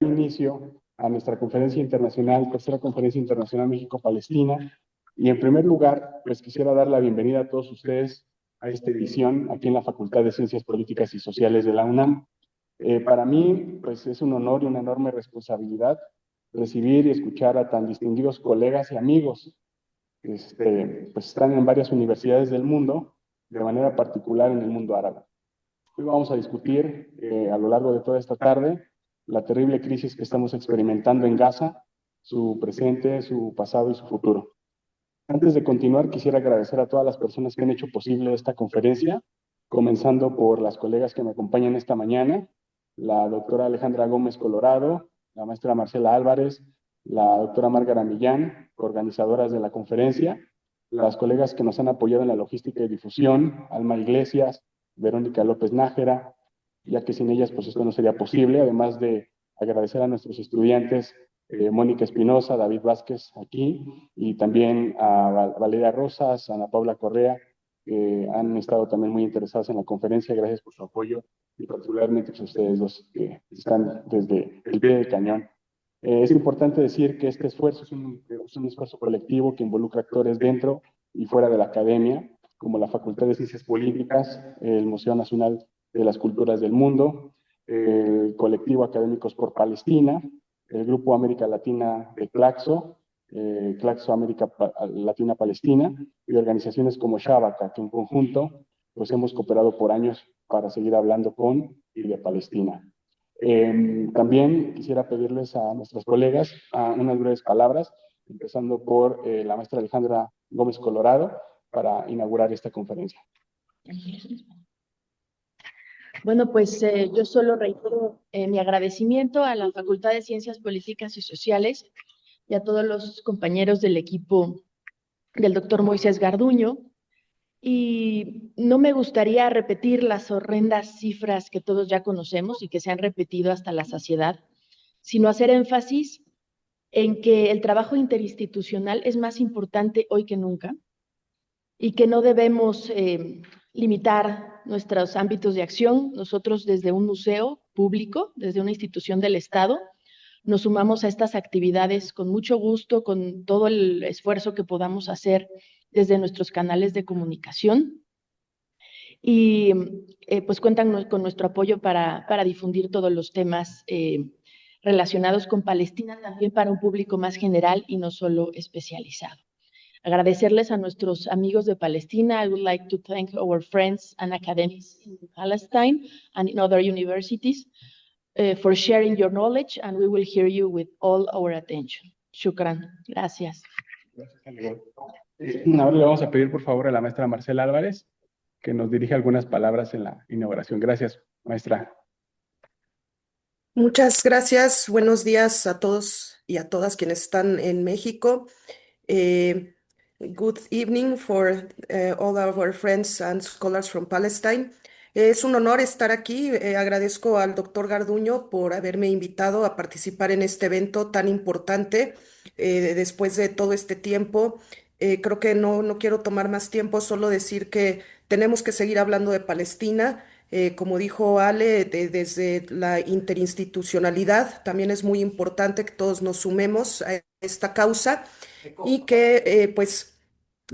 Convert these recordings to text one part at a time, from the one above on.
inicio a nuestra conferencia internacional, tercera conferencia internacional México-Palestina. Y en primer lugar, pues quisiera dar la bienvenida a todos ustedes a esta edición aquí en la Facultad de Ciencias Políticas y Sociales de la UNAM. Para mí, pues es un honor y una enorme responsabilidad recibir y escuchar a tan distinguidos colegas y amigos que pues están en varias universidades del mundo, de manera particular en el mundo árabe. Hoy vamos a discutir a lo largo de toda esta tarde la terrible crisis que estamos experimentando en Gaza, su presente, su pasado y su futuro. Antes de continuar, quisiera agradecer a todas las personas que han hecho posible esta conferencia, comenzando por las colegas que me acompañan esta mañana, la doctora Alejandra Gómez Colorado, la maestra Marcela Álvarez, la doctora Márgara Millán, organizadoras de la conferencia, las colegas que nos han apoyado en la logística y difusión, Alma Iglesias, Verónica López Nájera, ya que sin ellas pues esto no sería posible, además de agradecer a nuestros estudiantes, Mónica Espinosa, David Vázquez aquí, y también a Valeria Rosas, a Ana Paula Correa, que han estado también muy interesados en la conferencia. Gracias por su apoyo y particularmente a ustedes dos que están desde el pie del cañón. Es importante decir que este esfuerzo es un esfuerzo colectivo que involucra actores dentro y fuera de la academia, como la Facultad de Ciencias Políticas, el Museo Nacional de las Culturas del Mundo, el Colectivo Académicos por Palestina, el Grupo América Latina de Claxo, Claxo América Latina Palestina, y organizaciones como Shabaka, que en conjunto pues hemos cooperado por años para seguir hablando con y de Palestina. También quisiera pedirles a nuestras colegas unas breves palabras, empezando por la maestra Alejandra Gómez Colorado, para inaugurar esta conferencia. Bueno, pues yo solo reitero mi agradecimiento a la Facultad de Ciencias Políticas y Sociales y a todos los compañeros del equipo del doctor Moisés Garduño. Y no me gustaría repetir las horrendas cifras que todos ya conocemos y que se han repetido hasta la saciedad, sino hacer énfasis en que el trabajo interinstitucional es más importante hoy que nunca y que no debemos limitar nuestros ámbitos de acción. Nosotros desde un museo público, desde una institución del Estado, nos sumamos a estas actividades con mucho gusto, con todo el esfuerzo que podamos hacer desde nuestros canales de comunicación. Y pues cuentan con nuestro apoyo para difundir todos los temas relacionados con Palestina, también para un público más general y no solo especializado. Agradecerles a nuestros amigos de Palestina. I would like to thank our friends and academics in Palestine and in other universities for sharing your knowledge, and we will hear you with all our attention. Shukran. Gracias. Gracias, ahora le vamos a pedir por favor a la maestra Marcela Álvarez que nos dirija algunas palabras en la inauguración. Gracias, maestra. Muchas gracias. Buenos días a todos y a todas quienes están en México. Good evening for all of our friends and scholars from Palestine. Es un honor estar aquí. Agradezco al doctor Garduño por haberme invitado a participar en este evento tan importante después de todo este tiempo. Creo que no quiero tomar más tiempo, solo decir que tenemos que seguir hablando de Palestina. Como dijo Ale, desde la interinstitucionalidad, también es muy importante que todos nos sumemos a esta causa y que pues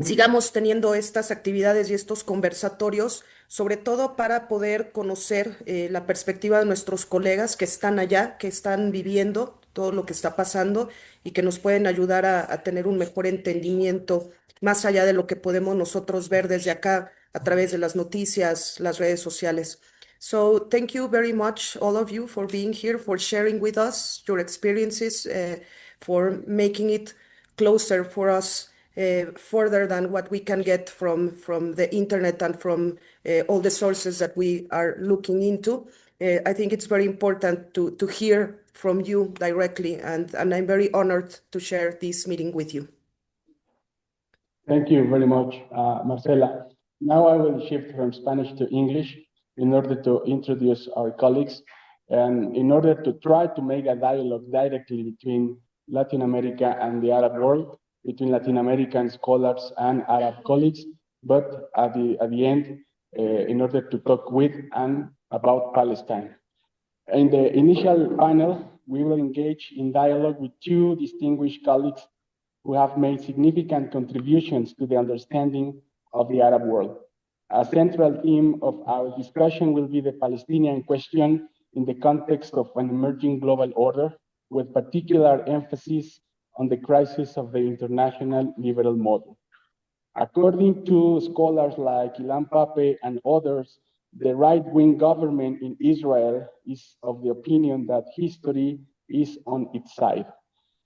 sigamos teniendo estas actividades y estos conversatorios, sobre todo para poder conocer la perspectiva de nuestros colegas que están allá, que están viviendo todo lo que está pasando y que nos pueden ayudar a tener un mejor entendimiento más allá de lo que podemos nosotros ver desde acá a través de las noticias, las redes sociales. So thank you very much, all of you, for being here, for sharing with us your experiences, for making it closer for us, further than what we can get from the internet and from all the sources that we are looking into. I think it's very important to hear from you directly, and I'm very honored to share this meeting with you. Thank you very much, Marcela. Now I will shift from Spanish to English in order to introduce our colleagues and in order to try to make a dialogue directly between Latin America and the Arab world, between Latin American scholars and Arab colleagues, but at the end, in order to talk with and about Palestine. In the initial panel, we will engage in dialogue with two distinguished colleagues who have made significant contributions to the understanding of the Arab world. A central theme of our discussion will be the Palestinian question in the context of an emerging global order, with particular emphasis on the crisis of the international liberal model. According to scholars like Ilan Pape and others, the right-wing government in Israel is of the opinion that history is on its side.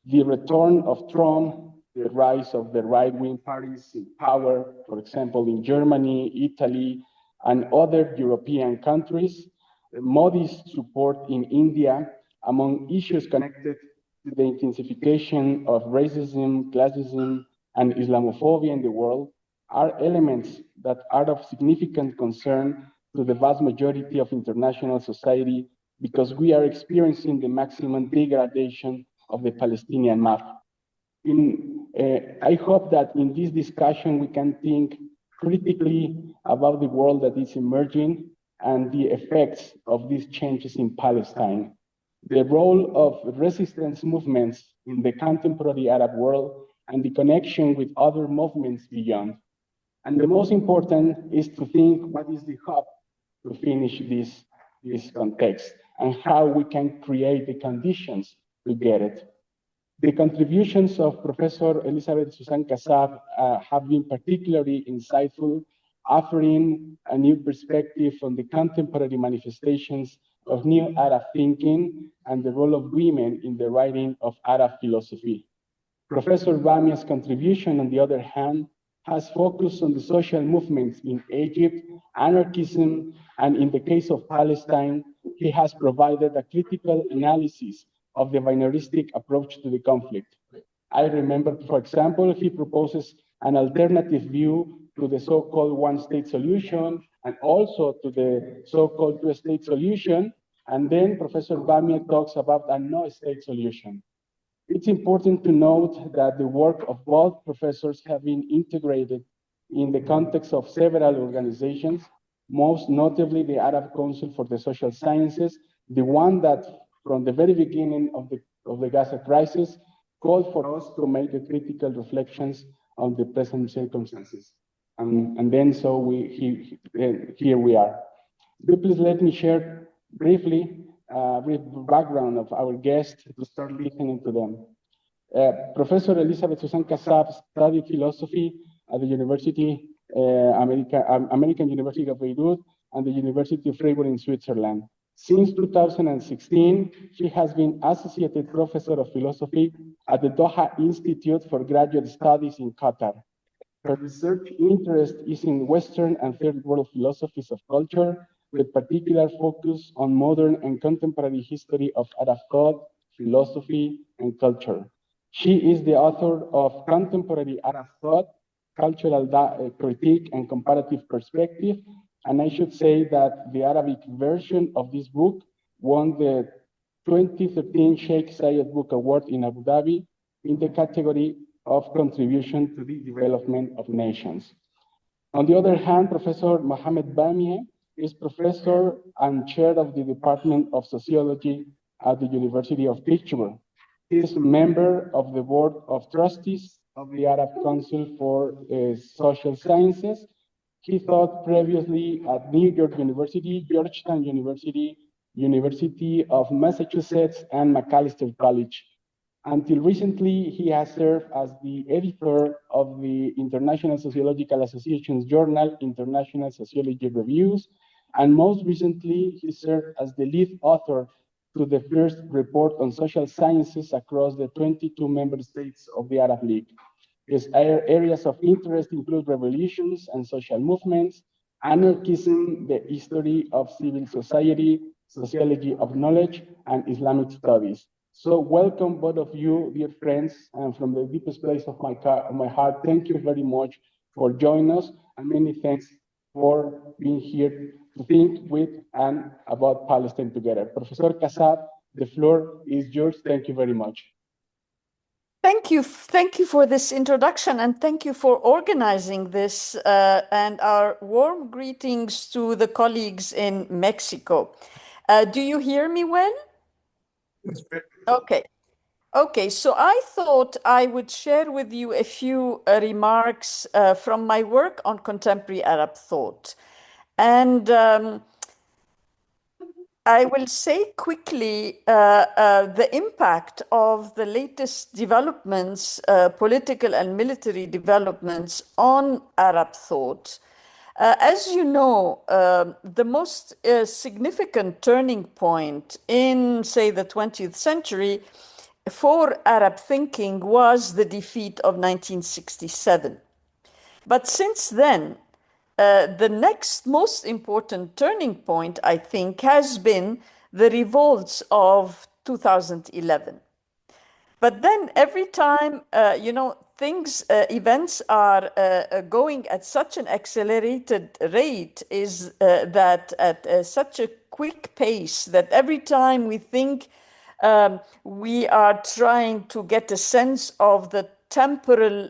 The return of Trump, the rise of the right-wing parties in power, for example, in Germany, Italy, and other European countries, Modi's support in India, among issues connected to the intensification of racism, classism, and Islamophobia in the world, are elements that are of significant concern to the vast majority of international society because we are experiencing the maximum degradation of the Palestinian map. I hope that in this discussion we can think critically about the world that is emerging and the effects of these changes in Palestine. The role of resistance movements in the contemporary Arab world and the connection with other movements beyond. And the most important is to think what is the hope to finish this context and how we can create the conditions to get it. The contributions of Professor Elizabeth Susan Kassab have been particularly insightful, offering a new perspective on the contemporary manifestations of new Arab thinking and the role of women in the writing of Arab philosophy. Professor Bamia's contribution, on the other hand, has focused on the social movements in Egypt, anarchism, and in the case of Palestine, he has provided a critical analysis of the binaristic approach to the conflict. I remember, for example, he proposes an alternative view to the so-called one-state solution and also to the so-called two-state solution. And then Professor Bamia talks about a no-state solution. It's important to note that the work of both professors have been integrated in the context of several organizations, most notably the Arab Council for the Social Sciences, the one that from the very beginning of the Gaza crisis called for us to make critical reflections on the present circumstances. And then so here we are. Please let me share briefly brief background of our guests to start listening to them. Professor Elizabeth Susan Kassab studied philosophy at the American University of Beirut and the University of Freiburg in Switzerland. Since 2016, she has been Associated Professor of Philosophy at the Doha Institute for Graduate Studies in Qatar. Her research interest is in Western and Third World philosophies of culture, with particular focus on modern and contemporary history of Arab thought, philosophy, and culture. She is the author of Contemporary Arab Thought, Cultural Critique and Comparative Perspective, and I should say that the Arabic version of this book won the 2013 Sheikh Zayed Book Award in Abu Dhabi in the category of contribution to the development of nations. On the other hand, Professor Mohamed Bamie is professor and chair of the Department of Sociology at the University of Pittsburgh. He is a member of the Board of Trustees of the Arab Council for Social Sciences. He taught previously at New York University, Georgetown University, University of Massachusetts, and Macalester College. Until recently, he has served as the editor of the International Sociological Association's journal, International Sociology Reviews, and most recently, he served as the lead author to the first report on social sciences across the 22 member states of the Arab League. His areas of interest include revolutions and social movements, anarchism, the history of civil society, sociology of knowledge, and Islamic studies. So welcome both of you, dear friends, and from the deepest place of my heart, thank you very much for joining us, and many thanks for being here to think with and about Palestine together. Professor Kassab, the floor is yours. Thank you very much. Thank you for this introduction, and thank you for organizing this, and our warm greetings to the colleagues in Mexico. Do you hear me well? Okay. Okay, so I thought I would share with you a few remarks from my work on contemporary Arab thought. And I will say quickly the impact of the latest developments, political and military developments on Arab thought. As you know, the most significant turning point in, say, the 20th century for Arab thinking was the defeat of 1967. But since then, the next most important turning point, I think, has been the revolts of 2011. But then every time, events are going at such an accelerated rate, is that at such a quick pace that every time we think we are trying to get a sense of the temporal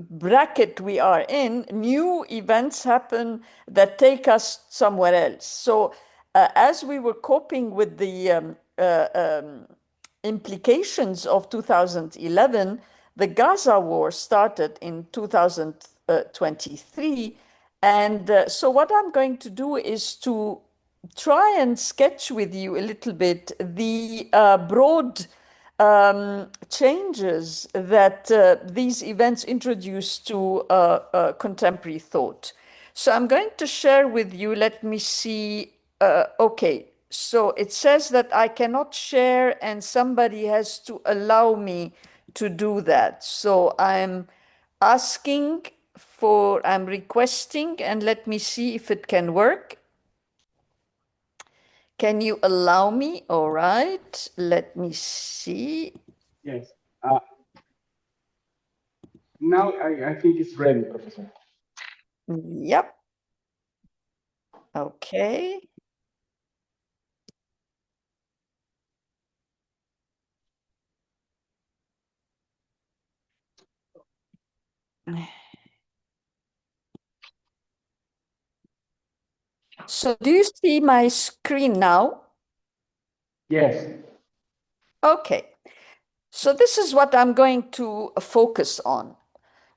bracket we are in, new events happen that take us somewhere else. So as we were coping with the implications of 2011, the Gaza war started in 2023. And so what I'm going to do is to try and sketch with you a little bit the broad changes that these events introduce to contemporary thought. So I'm going to share with you, let me see, okay, so it says that I cannot share and somebody has to allow me to do that. So I'm requesting, and let me see if it can work. Can you allow me? All right, let me see. Yes. Now I think it's ready, Professor. Yep. Okay. So do you see my screen now? Yes. Okay. So this is what I'm going to focus on.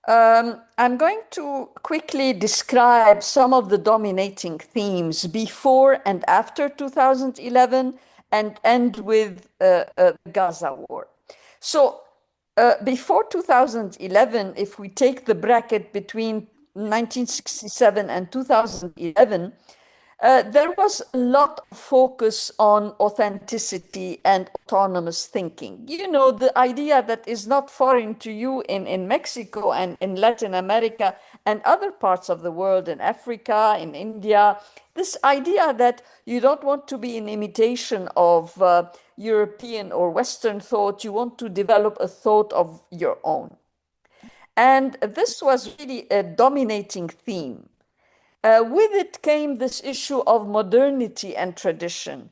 I'm going to quickly describe some of the dominating themes before and after 2011 and end with the Gaza war. So before 2011, if we take the bracket between 1967 and 2011, there was a lot of focus on authenticity and autonomous thinking. You know, the idea that is not foreign to you in Mexico and in Latin America and other parts of the world, in Africa, in India, this idea that you don't want to be an imitation of European or Western thought, you want to develop a thought of your own. And this was really a dominating theme. With it came this issue of modernity and tradition.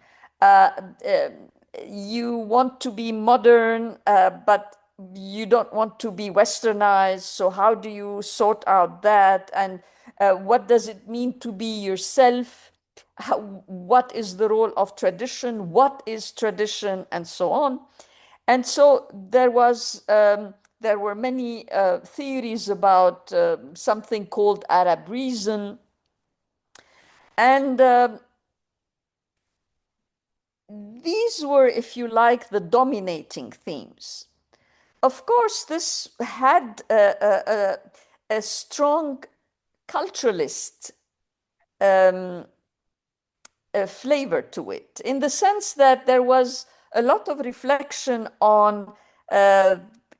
You want to be modern, but you don't want to be westernized. So how do you sort out that? And what does it mean to be yourself? What is the role of tradition? What is tradition? And so on. And so there were many theories about something called Arab reason. And these were, if you like, the dominating themes. Of course, this had a strong culturalist flavor to it, in the sense that there was a lot of reflection on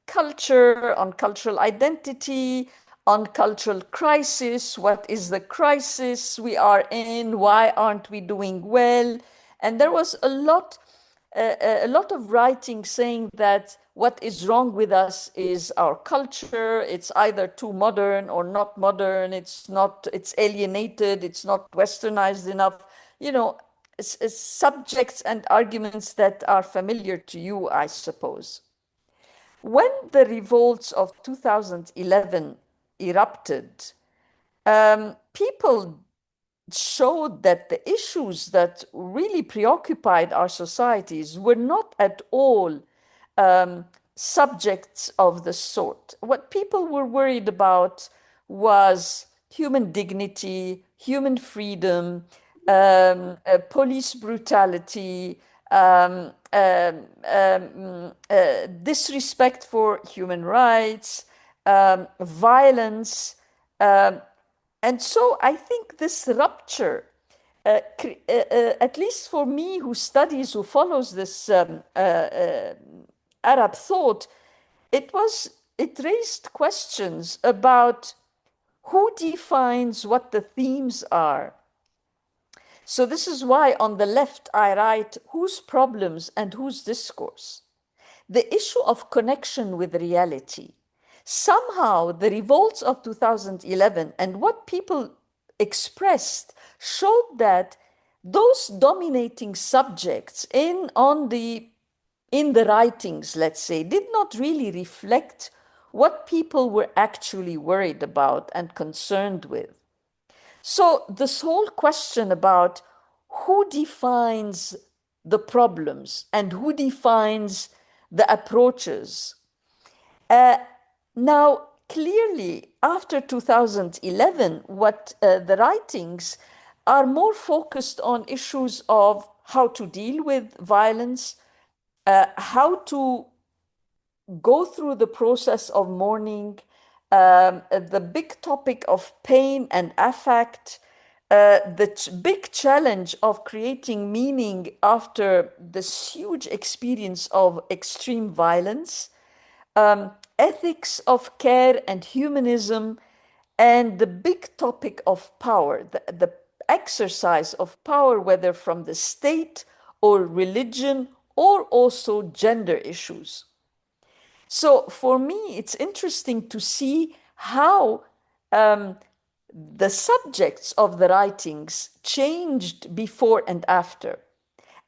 culture, on cultural identity, on cultural crisis. What is the crisis we are in? Why aren't we doing well? And there was a lot of writing saying that what is wrong with us is our culture. It's either too modern or not modern. It's alienated. It's not westernized enough. You know, it's subjects and arguments that are familiar to you, I suppose. When the revolts of 2011 erupted, people showed that the issues that really preoccupied our societies were not at all subjects of the sort. What people were worried about was human dignity, human freedom, police brutality, disrespect for human rights, violence. And so I think this rupture, at least for me who studies, who follows this Arab thought, it raised questions about who defines what the themes are. So this is why on the left I write whose problems and whose discourse. The issue of connection with reality. Somehow the revolts of 2011 and what people expressed showed that those dominating subjects in the writings, let's say, did not really reflect what people were actually worried about and concerned with. So this whole question about who defines the problems and who defines the approaches. Now, clearly, after 2011, what the writings are more focused on issues of how to deal with violence, how to go through the process of mourning, the big topic of pain and affect, the big challenge of creating meaning after this huge experience of extreme violence, ethics of care and humanism, and the big topic of power, the exercise of power, whether from the state or religion or also gender issues. So for me, it's interesting to see how the subjects of the writings changed before and after.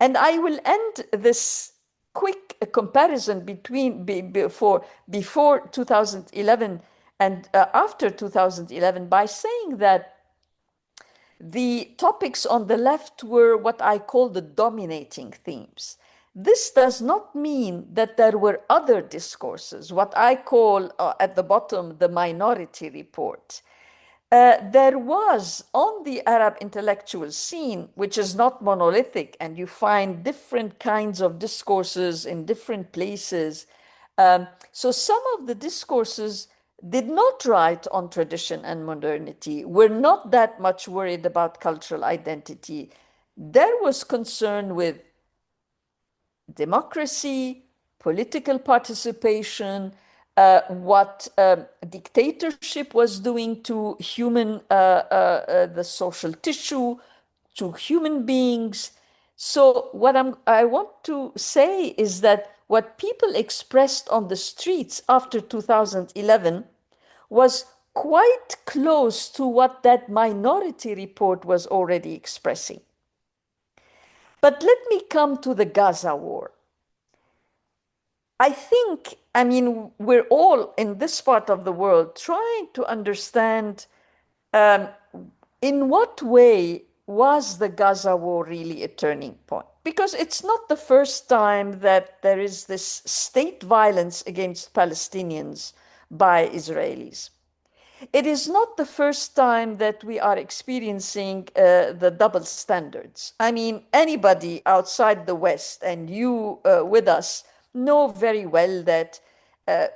And I will end this quick comparison between before 2011 and after 2011 by saying that the topics on the left were what I call the dominating themes. This does not mean that there were other discourses, what I call at the bottom the minority report. There was on the Arab intellectual scene, which is not monolithic, and you find different kinds of discourses in different places. So some of the discourses did not write on tradition and modernity, were not that much worried about cultural identity. There was concern with democracy, political participation, what dictatorship was doing to the social tissue, to human beings. So what I want to say is that what people expressed on the streets after 2011 was quite close to what that minority report was already expressing. But let me come to the Gaza war. I mean, we're all in this part of the world trying to understand in what way was the Gaza war really a turning point? Because it's not the first time that there is this state violence against Palestinians by Israelis. It is not the first time that we are experiencing the double standards. I mean, anybody outside the West and you with us know very well that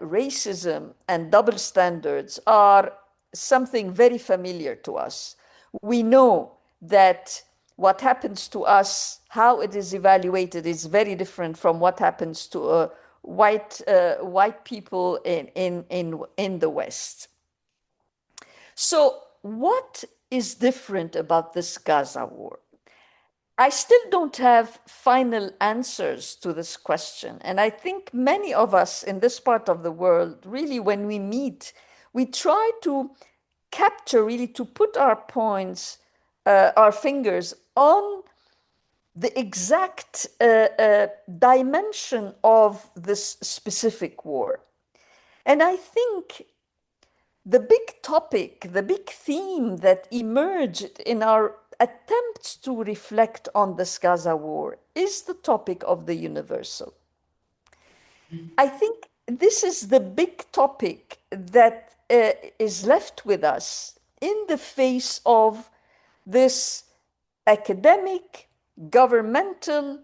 racism and double standards are something very familiar to us. We know that what happens to us, how it is evaluated, is very different from what happens to white people in the West. So what is different about this Gaza war? I still don't have final answers to this question. And I think many of us in this part of the world, really, when we meet, we try to capture, really, to put our points, our fingers on the exact dimension of this specific war. And I think the big topic, the big theme that emerged in our attempts to reflect on this Gaza war is the topic of the universal. I think this is the big topic that is left with us in the face of this academic, governmental,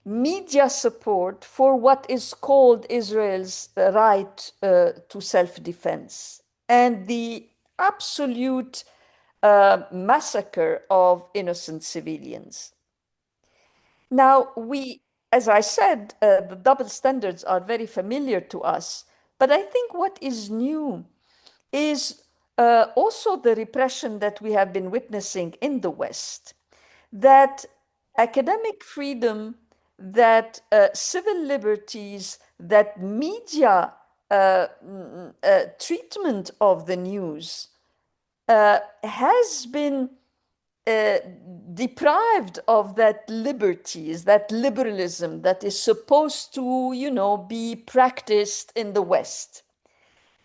media support for what is called Israel's right to self-defense and the absolute massacre of innocent civilians. Now, as I said, the double standards are very familiar to us, but I think what is new is also the repression that we have been witnessing in the West, that academic freedom, that civil liberties, that media treatment of the news has been deprived of that liberties, that liberalism that is supposed to, be practiced in the West.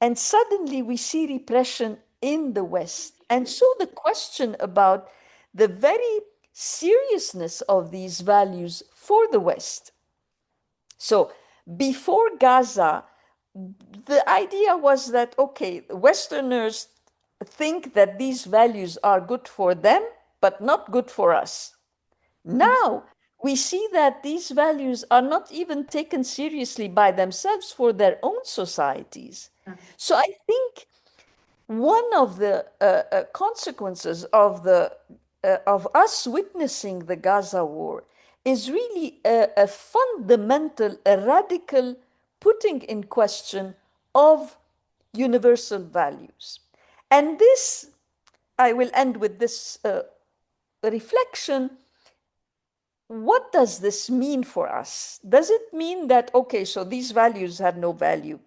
And suddenly we see repression in the West. And so the question about the very seriousness of these values for the West. So before Gaza, the idea was that, okay, Westerners think that these values are good for them, but not good for us. Now we see that these values are not even taken seriously by themselves for their own societies. So I think one of the consequences of us witnessing the Gaza war is really a fundamental, a radical putting in question of universal values. And this, I will end with this reflection. What does this mean for us? Does it mean that, okay, so these values have no value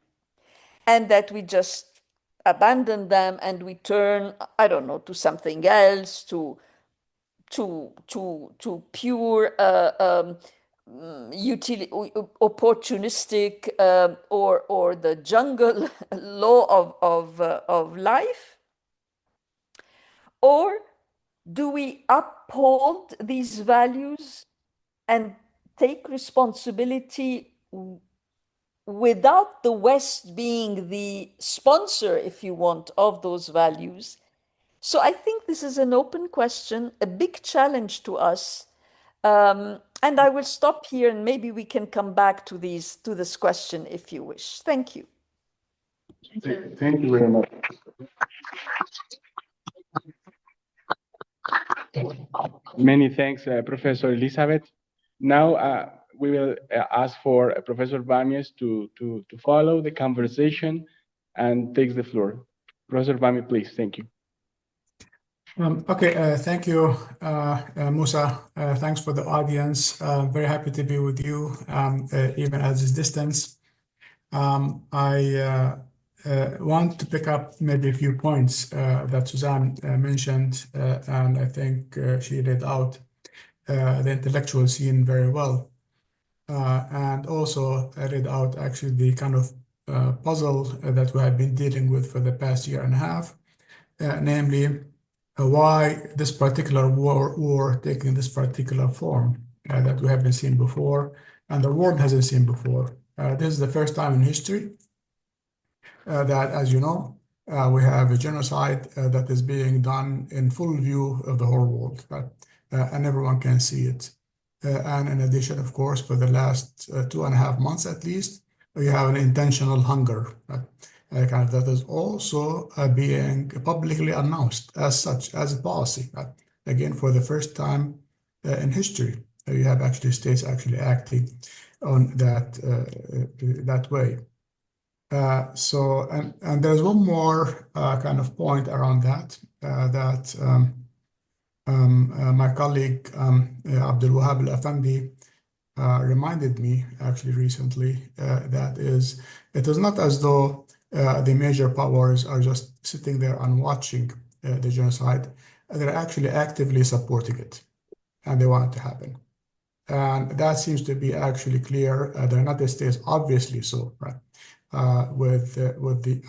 and that we just abandon them and we turn, I don't know, to something else, to pure opportunistic or the jungle law of life? Or do we uphold these values and take responsibility without the West being the sponsor, if you want, of those values? So I think this is an open question, a big challenge to us. And I will stop here and maybe we can come back to this question if you wish. Thank you. Thank you very much. Many thanks, Professor Elizabeth. Now we will ask for Professor Bamies to follow the conversation and takes the floor. Professor Bami, please. Thank you. Okay, thank you, Musa. Thanks for the audience. Very happy to be with you, even at this distance. I want to pick up maybe a few points that Suzanne mentioned, and I think she laid out the intellectual scene very well. And also laid out actually the kind of puzzle that we have been dealing with for the past year and a half, namely why this particular war taking this particular form that we haven't seen before and the world hasn't seen before. This is the first time in history that, as you know, we have a genocide that is being done in full view of the whole world, and everyone can see it. And in addition, of course, for the last 2.5 months at least, we have an intentional hunger that is also being publicly announced as such, as a policy. Again, for the first time in history, you have actually states actually acting on that way. And there's one more kind of point around that, my colleague Abdul Wahab Al-Afandi reminded me actually recently, that is, it is not as though the major powers are just sitting there and watching the genocide. They're actually actively supporting it, and they want it to happen. And that seems to be actually clear. The United States, obviously so, right? With the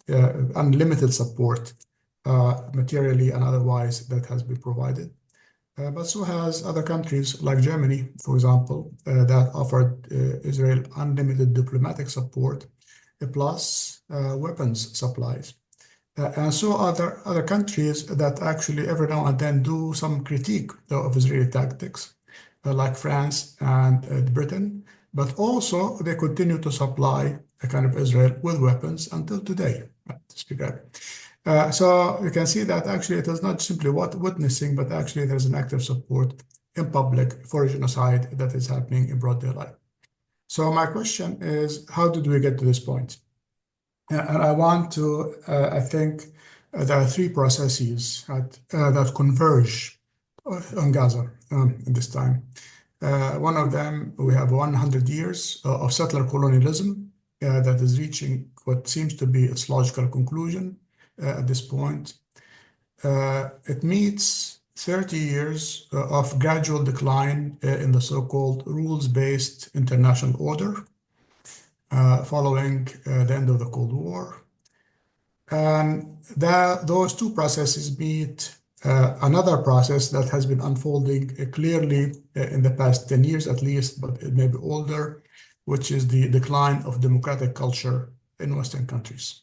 unlimited support, materially and otherwise, that has been provided. But so has other countries like Germany, for example, that offered Israel unlimited diplomatic support, plus weapons supplies. And so other countries that actually every now and then do some critique of Israeli tactics, like France and Britain, but also they continue to supply a kind of Israel with weapons until today, to speak out. So you can see that actually it is not simply witnessing, but actually there's an active support in public for a genocide that is happening in broad daylight. So my question is, how did we get to this point? And I want to, I think there are three processes that converge on Gaza in this time. One of them, we have 100 years of settler colonialism that is reaching what seems to be its logical conclusion at this point. It meets 30 years of gradual decline in the so-called rules-based international order following the end of the Cold War. And those two processes meet another process that has been unfolding clearly in the past 10 years at least, but it may be older, which is the decline of democratic culture in Western countries.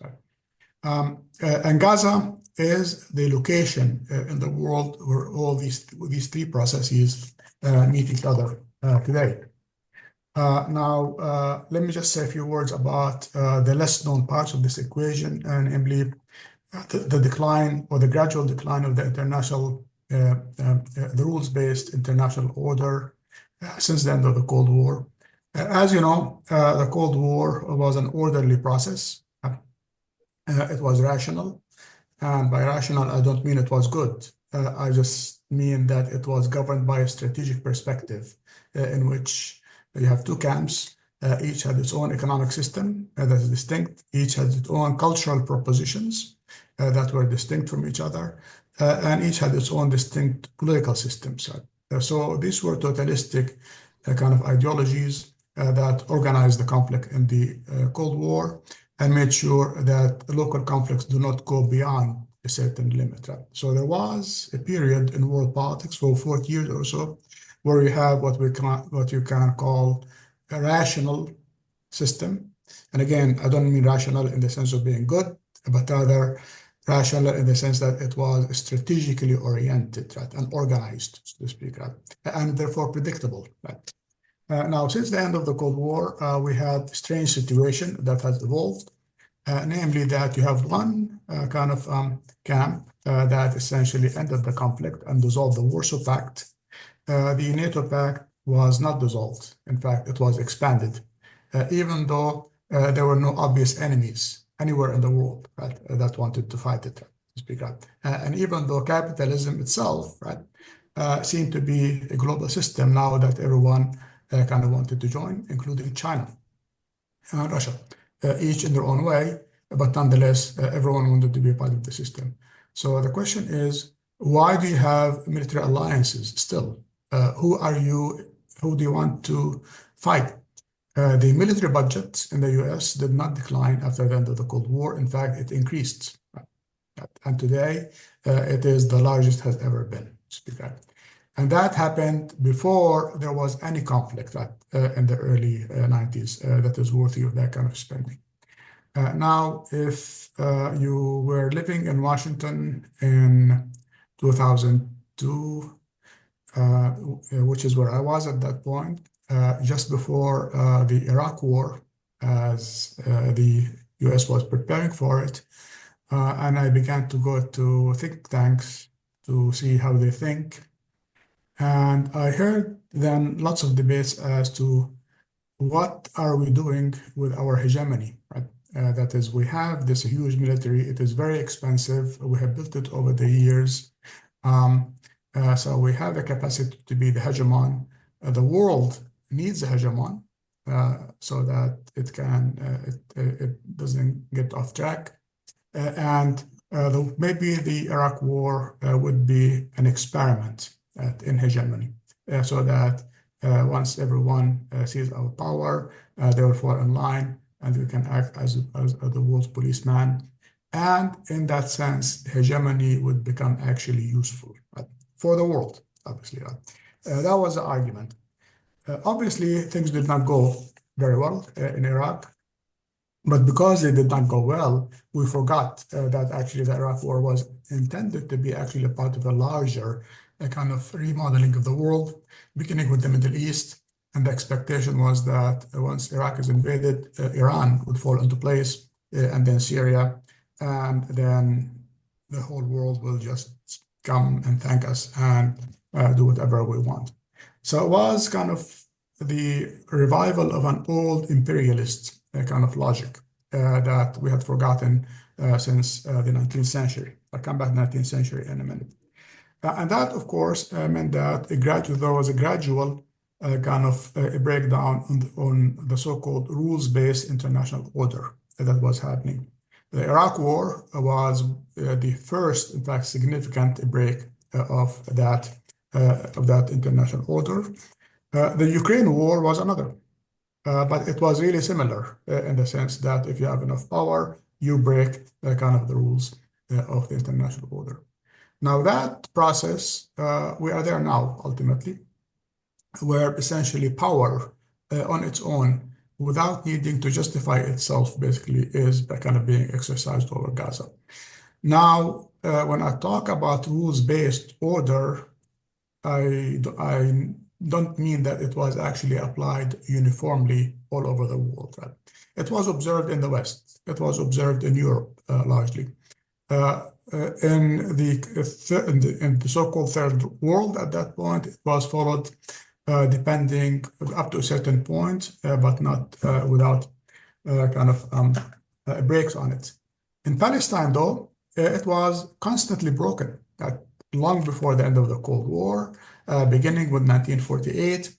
And Gaza is the location in the world where all these three processes meet each other today. Now, let me just say a few words about the less known parts of this equation, and namely the decline or the gradual decline of the international, the rules-based international order since the end of the Cold War. As you know, the Cold War was an orderly process. It was rational, and by rational, I don't mean it was good. I just mean that it was governed by a strategic perspective in which you have two camps. Each had its own economic system that is distinct. Each had its own cultural propositions that were distinct from each other, and each had its own distinct political systems. So these were totalistic kind of ideologies that organized the conflict in the Cold War and made sure that local conflicts do not go beyond a certain limit. So there was a period in world politics for 40 years or so where you have what you can call a rational system. And again, I don't mean rational in the sense of being good, but rather rational in the sense that it was strategically oriented, right, and organized, so to speak, right, and therefore predictable. Right? Now, since the end of the Cold War, we had a strange situation that has evolved, namely that you have one kind of camp that essentially ended the conflict and dissolved the Warsaw Pact. The NATO Pact was not dissolved. In fact, it was expanded, even though there were no obvious enemies anywhere in the world, right, that wanted to fight it, to speak out. And even though capitalism itself, right, seemed to be a global system now that everyone kind of wanted to join, including China and Russia, each in their own way, but nonetheless, everyone wanted to be a part of the system. So the question is, why do you have military alliances still? Who do you want to fight? The military budget in the US did not decline after the end of the Cold War. In fact, it increased. And today, it is the largest has ever been. And that happened before there was any conflict in the early 90s that is worthy of that kind of spending. Now, if you were living in Washington in 2002, which is where I was at that point, just before the Iraq War, as the US was preparing for it, and I began to go to think tanks to see how they think. And I heard then lots of debates as to what are we doing with our hegemony, right? That is, we have this huge military. It is very expensive. We have built it over the years. So we have the capacity to be the hegemon. The world needs a hegemon so that it doesn't get off track. Maybe the Iraq War would be an experiment in hegemony, so that once everyone sees our power, they will fall in line, and we can act as the world's policeman And in that sense, hegemony would become actually useful, right, for the world, obviously. Right? That was the argument. Obviously, things did not go very well in Iraq. But because they did not go well, we forgot that actually the Iraq War was intended to be actually a part of a larger kind of remodeling of the world, beginning with the Middle East. And the expectation was that once Iraq is invaded, Iran would fall into place, and then Syria, and then the whole world will just come and thank us and do whatever we want. So it was kind of the revival of an old imperialist kind of logic that we had forgotten since the 19th century. I'll come back to the 19th century in a minute. And that, of course, meant that there was a gradual kind of a breakdown on the so-called rules-based international order that was happening. The Iraq War was the first, in fact, significant break of that international order. The Ukraine War was another. But it was really similar in the sense that if you have enough power, you break kind of the rules of the international order. Now that process, we are there now, ultimately, where essentially power on its own, without needing to justify itself, basically is kind of being exercised over Gaza. Now, when I talk about rules-based order, I don't mean that it was actually applied uniformly all over the world. Right? It was observed in the West. It was observed in Europe largely. In the so-called third world at that point, it was followed depending up to a certain point, but not without kind of breaks on it. In Palestine, though, it was constantly broken. Long before the end of the Cold War, beginning with 1948,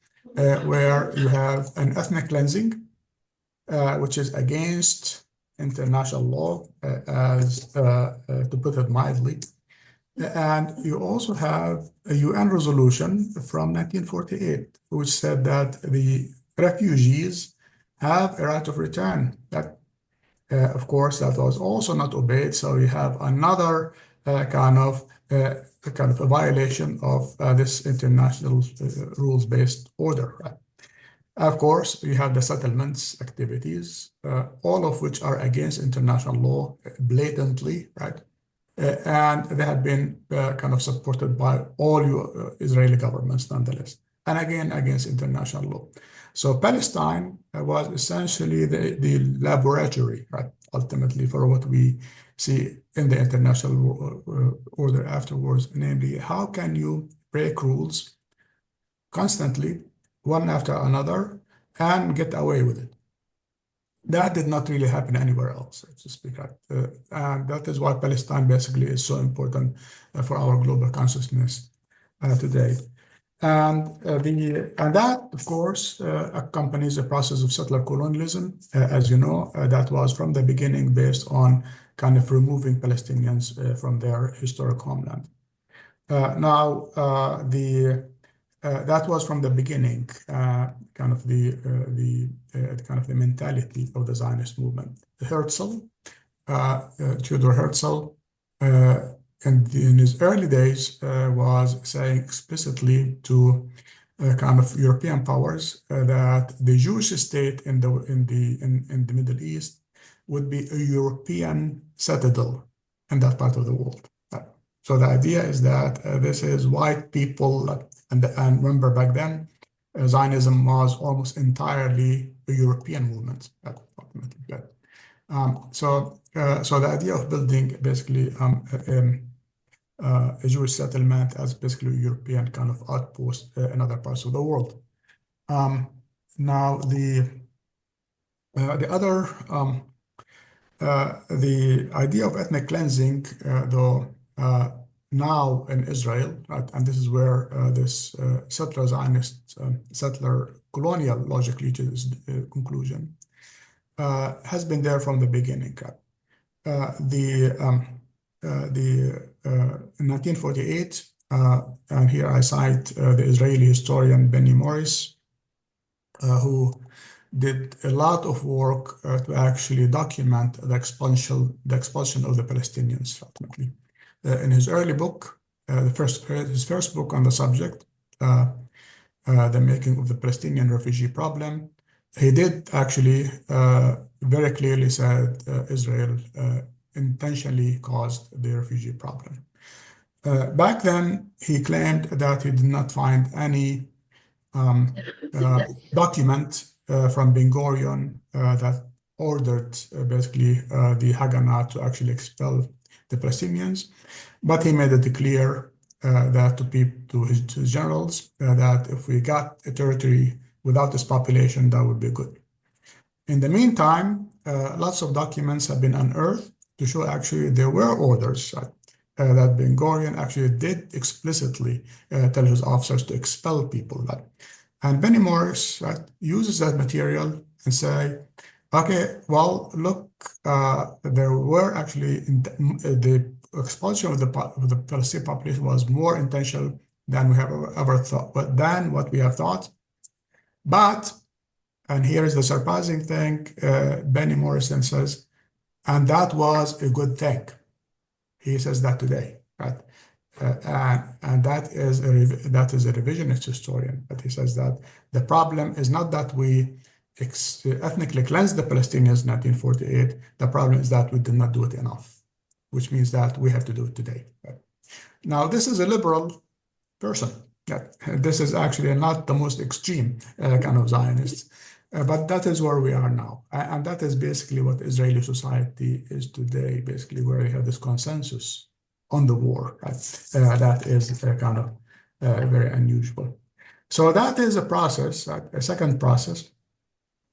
where you have an ethnic cleansing, which is against international law, to put it mildly. And you also have a UN resolution from 1948, which said that the refugees have a right of return. That, of course, that was also not obeyed. So you have another kind of a violation of this international rules-based order. Right? Of course, you have the settlements activities, all of which are against international law blatantly, right? And they have been kind of supported by all Israeli governments nonetheless, and again, against international law. So Palestine was essentially the laboratory, right, ultimately, for what we see in the international order afterwards, namely, how can you break rules constantly, one after another, and get away with it? That did not really happen anywhere else, to speak. And that is why Palestine basically is so important for our global consciousness today. And that, of course, accompanies the process of settler colonialism. As you know, that was from the beginning based on kind of removing Palestinians from their historic homeland. That was from the beginning kind of the mentality of the Zionist movement. Herzl, Theodor Herzl, in his early days was saying explicitly to kind of European powers that the Jewish state in the Middle East would be a European citadel in that part of the world. So the idea is that this is white people, and remember back then, Zionism was almost entirely a European movement. So the idea of building basically a Jewish settlement as basically a European kind of outpost in other parts of the world. Now the idea of ethnic cleansing, though, now in Israel, right, and this is where this settler Zionist, settler colonial logic reaches conclusion, has been there from the beginning. In 1948, and here I cite the Israeli historian Benny Morris, who did a lot of work to actually document the expulsion of the Palestinians, ultimately. In his early book, his first book on the subject, The Making of the Palestinian Refugee Problem, he did actually very clearly said Israel intentionally caused the refugee problem. Back then, he claimed that he did not find any document from Ben Gurion that ordered basically the Haganah to actually expel the Palestinians, but he made it clear that to his generals that if we got a territory without this population, that would be good. In the meantime, lots of documents have been unearthed to show actually there were orders that Ben Gurion actually did explicitly tell his officers to expel people. And Benny Morris uses that material and say, okay, well, look, there were actually the expulsion of the Palestinian population was more intentional than we have ever thought, than what we have thought. But, and here is the surprising thing, Benny Morrison says, and that was a good thing. He says that today, right? And that is a revisionist historian, but he says that the problem is not that we ethnically cleansed the Palestinians in 1948. The problem is that we did not do it enough, which means that we have to do it today. Right? Now, this is a liberal person. This is actually not the most extreme kind of Zionist, but that is where we are now. And that is basically what Israeli society is today, basically where we have this consensus on the war. Right? That is kind of very unusual. So that is a process, a second process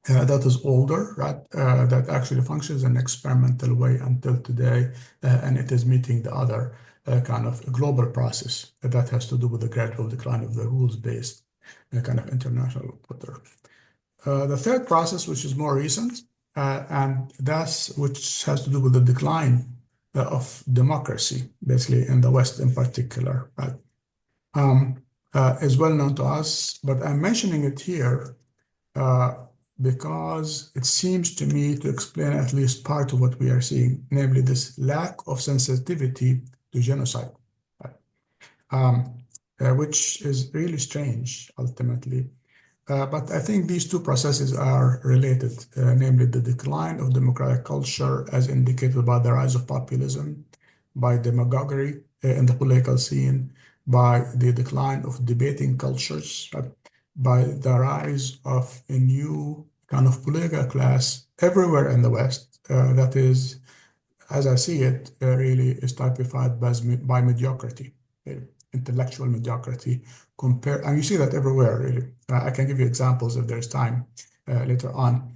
that is older, right? That actually functions in an experimental way until today, and it is meeting the other kind of global process that has to do with the gradual decline of the rules-based kind of international order. The third process, which is more recent, and that's which has to do with the decline of democracy, basically in the West in particular, right? Is well known to us, but I'm mentioning it here because it seems to me to explain at least part of what we are seeing, namely this lack of sensitivity to genocide, which is really strange ultimately. But I think these two processes are related, namely the decline of democratic culture as indicated by the rise of populism, by demagoguery in the political scene, by the decline of debating cultures, by the rise of a new kind of political class everywhere in the West that is, as I see it, really is typified by mediocrity, intellectual mediocrity. And you see that everywhere, really. I can give you examples if there's time later on.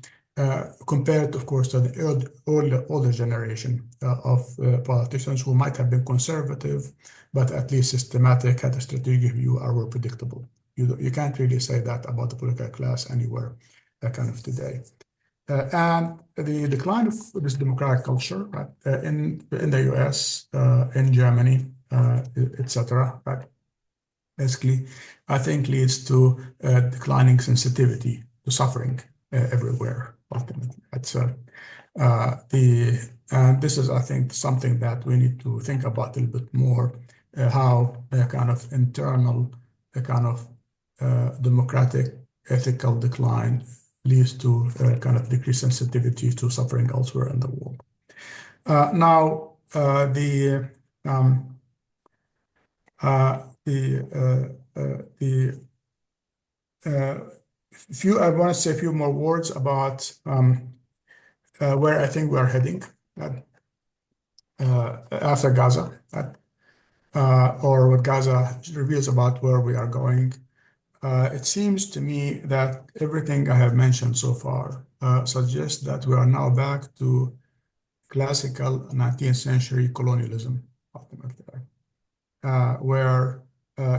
Compared, of course, to the older generation of politicians who might have been conservative, but at least systematic, had a strategic view, or were predictable. You can't really say that about the political class anywhere kind of today. And the decline of this democratic culture in the US, in Germany, etc., right? Basically, I think leads to declining sensitivity to suffering everywhere, ultimately. And this is, I think, something that we need to think about a little bit more, how a kind of internal, democratic, ethical decline leads to kind of decreased sensitivity to suffering elsewhere in the world. I want to say a few more words about where I think we are heading after Gaza, or what Gaza reveals about where we are going. It seems to me that everything I have mentioned so far suggests that we are now back to classical 19th century colonialism, ultimately, where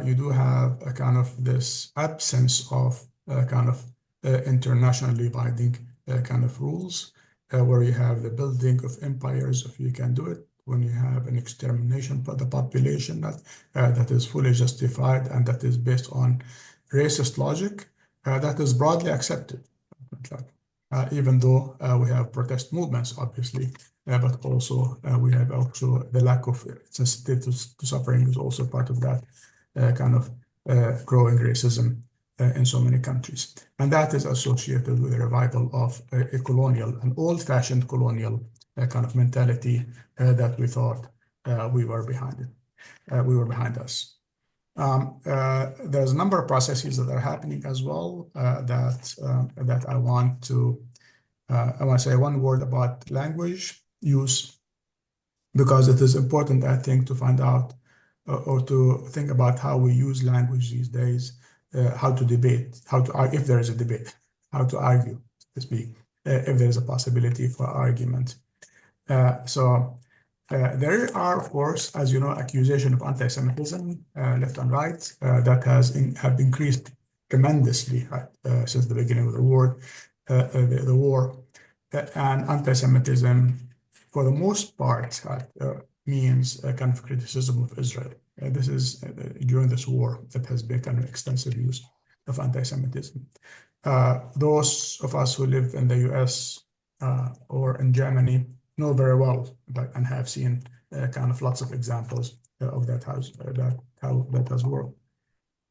you do have a kind of this absence of kind of internationally binding kind of rules, where you have the building of empires if you can do it, when you have an extermination of the population that is fully justified and that is based on racist logic, that is broadly accepted. even though we have protest movements, obviously, but also we have also the lack of sensitivity to suffering is also part of that kind of growing racism in so many countries. And that is associated with the revival of a colonial, an old-fashioned colonial kind of mentality that we thought we were behind it. We were behind us. There's a number of processes that are happening as well that I want to say one word about language use, because it is important, I think, to find out or to think about how we use language these days, how to debate, how to argue, if there is a debate, how to argue, to speak, if there is a possibility for argument. There are, of course, as you know, accusations of anti-Semitism left and right that have increased tremendously since the beginning of the war. And anti-Semitism, for the most part, means a kind of criticism of Israel. This is during this war that has been kind of extensive use of anti-Semitism. Those of us who live in the US or in Germany know very well and have seen kind of lots of examples of that how that has worked.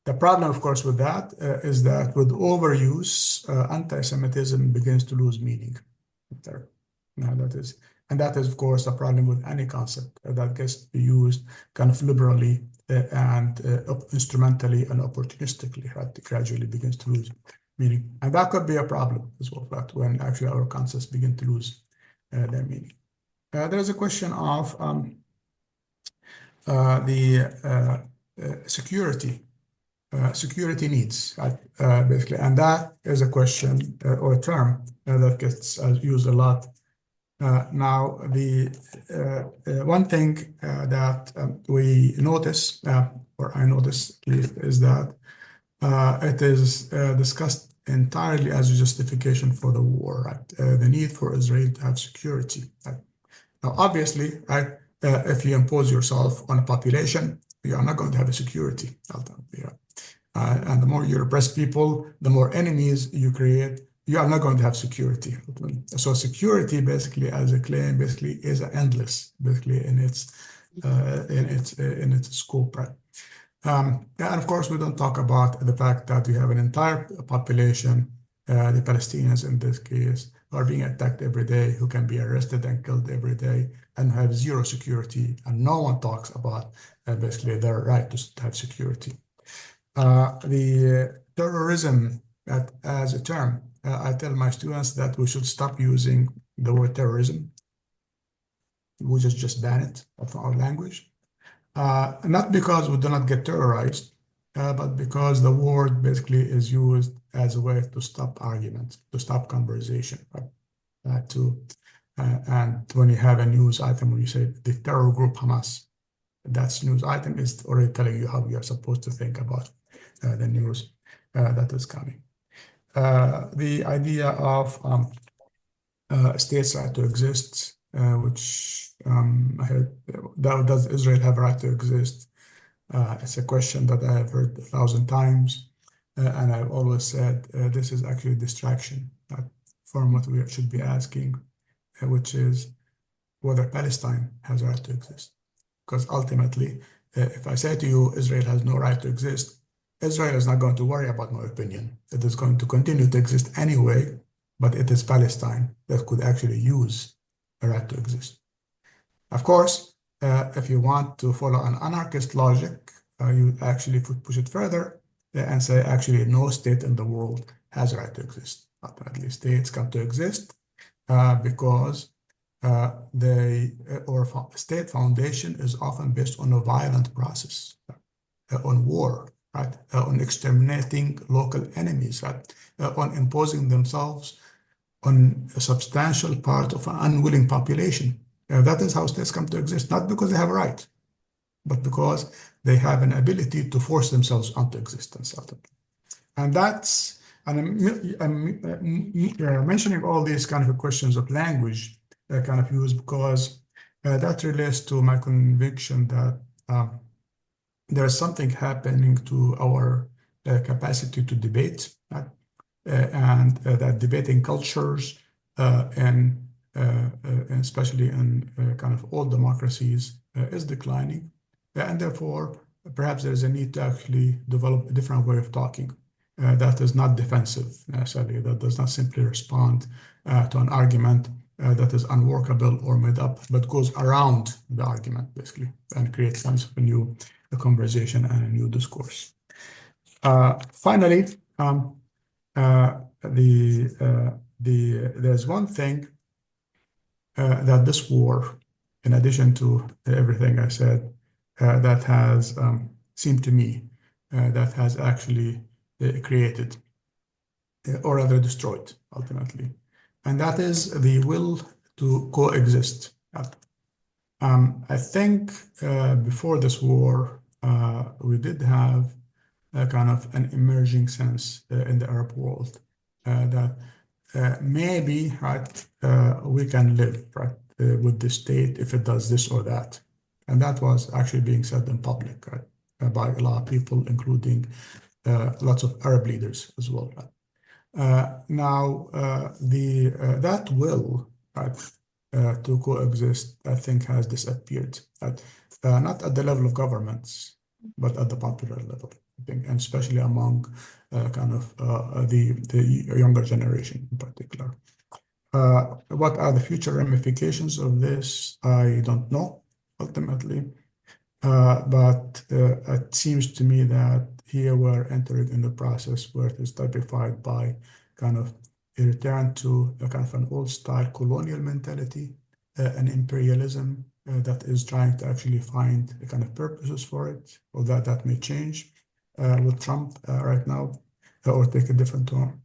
The problem, of course, with that is that with overuse, anti-Semitism begins to lose meaning. That is, of course, a problem with any concept that gets to be used kind of liberally and instrumentally and opportunistically, right? It gradually begins to lose meaning. And that could be a problem as well, right? When actually our concepts begin to lose their meaning. There's a question of the security needs, right? Basically, and that is a question or a term that gets used a lot. Now, the one thing that we notice, or I notice at least, is that it is discussed entirely as a justification for the war, right? The need for Israel to have security. Right? Now, obviously, right, if you impose yourself on a population, you are not going to have a security. And the more you repress people, the more enemies you create, you are not going to have security. So security, basically, as a claim, basically is endless, basically in its scope, right? And of course, we don't talk about the fact that we have an entire population, the Palestinians in this case, are being attacked every day, who can be arrested and killed every day, and have zero security, and no one talks about basically their right to have security. The terrorism as a term, I tell my students that we should stop using the word terrorism. We just ban it from our language. Not because we do not get terrorized, but because the word basically is used as a way to stop arguments, to stop conversation. And when you have a news item, when you say the terror group Hamas, that news item is already telling you how you are supposed to think about the news that is coming. The idea of states' right to exist, which I heard, does Israel have a right to exist? It's a question that I have heard 1,000 times, and I've always said this is actually a distraction from what we should be asking, which is whether Palestine has a right to exist. Because ultimately, if I say to you, Israel has no right to exist, Israel is not going to worry about my opinion. It is going to continue to exist anyway, but it is Palestine that could actually use a right to exist. Of course, if you want to follow an anarchist logic, you actually could push it further and say, actually, no state in the world has a right to exist. Ultimately, states come to exist because state foundation is often based on a violent process, on war, right? On exterminating local enemies, right? On imposing themselves on a substantial part of an unwilling population. That is how states come to exist, not because they have a right, but because they have an ability to force themselves onto existence. And that's, and I'm mentioning all these kind of questions of language kind of use because that relates to my conviction that there's something happening to our capacity to debate. and that debating cultures and especially in kind of old democracies is declining, and therefore perhaps there is a need to actually develop a different way of talking that is not defensive necessarily, that does not simply respond to an argument that is unworkable or made up, but goes around the argument basically and creates sense of a new conversation and a new discourse. Finally, there's one thing that this war, in addition to everything I said, that has seemed to me that has actually created or rather destroyed ultimately, and that is the will to coexist. I think before this war, we did have a kind of an emerging sense in the Arab world that maybe we can live with the state if it does this or that, and that was actually being said in public by a lot of people, including lots of Arab leaders as well. Now, that will to coexist, I think, has disappeared. Not at the level of governments, but at the popular level, I think, and especially among kind of the younger generation in particular. What are the future ramifications of this? I don't know, ultimately. But it seems to me that here we're entering in the process where it is typified by kind of a return to a kind of an old-style colonial mentality, an imperialism that is trying to actually find a kind of purposes for it, or that may change with Trump right now, or take a different turn.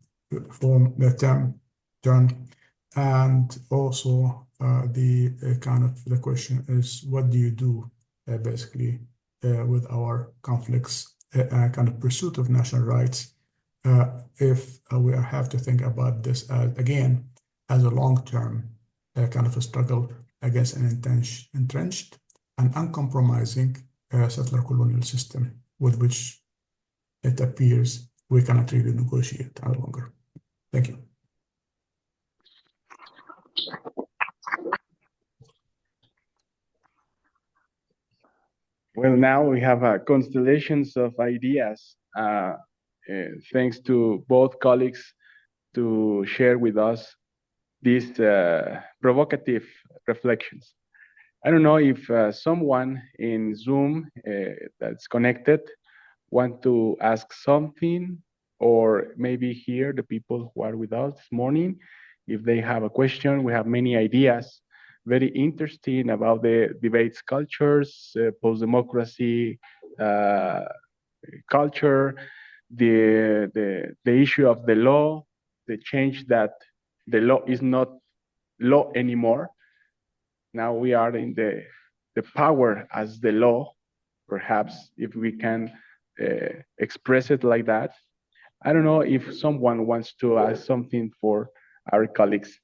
And also the kind of the question is, what do you do basically with our conflicts, kind of pursuit of national rights, if we have to think about this as, again, as a long-term kind of a struggle against an entrenched and uncompromising settler colonial system with which it appears we cannot really negotiate any longer. Thank you. Well, now we have constellations of ideas. Thanks to both colleagues to share with us these provocative reflections. I don't know if someone in Zoom that's connected want to ask something, or maybe here the people who are with us this morning, if they have a question. We have many ideas, very interesting about the debates cultures, post-democracy culture, the issue of the law, the change that the law is not law anymore. Now we are in the power as the law, perhaps, if we can express it like that. I don't know if someone wants to ask something for our colleagues.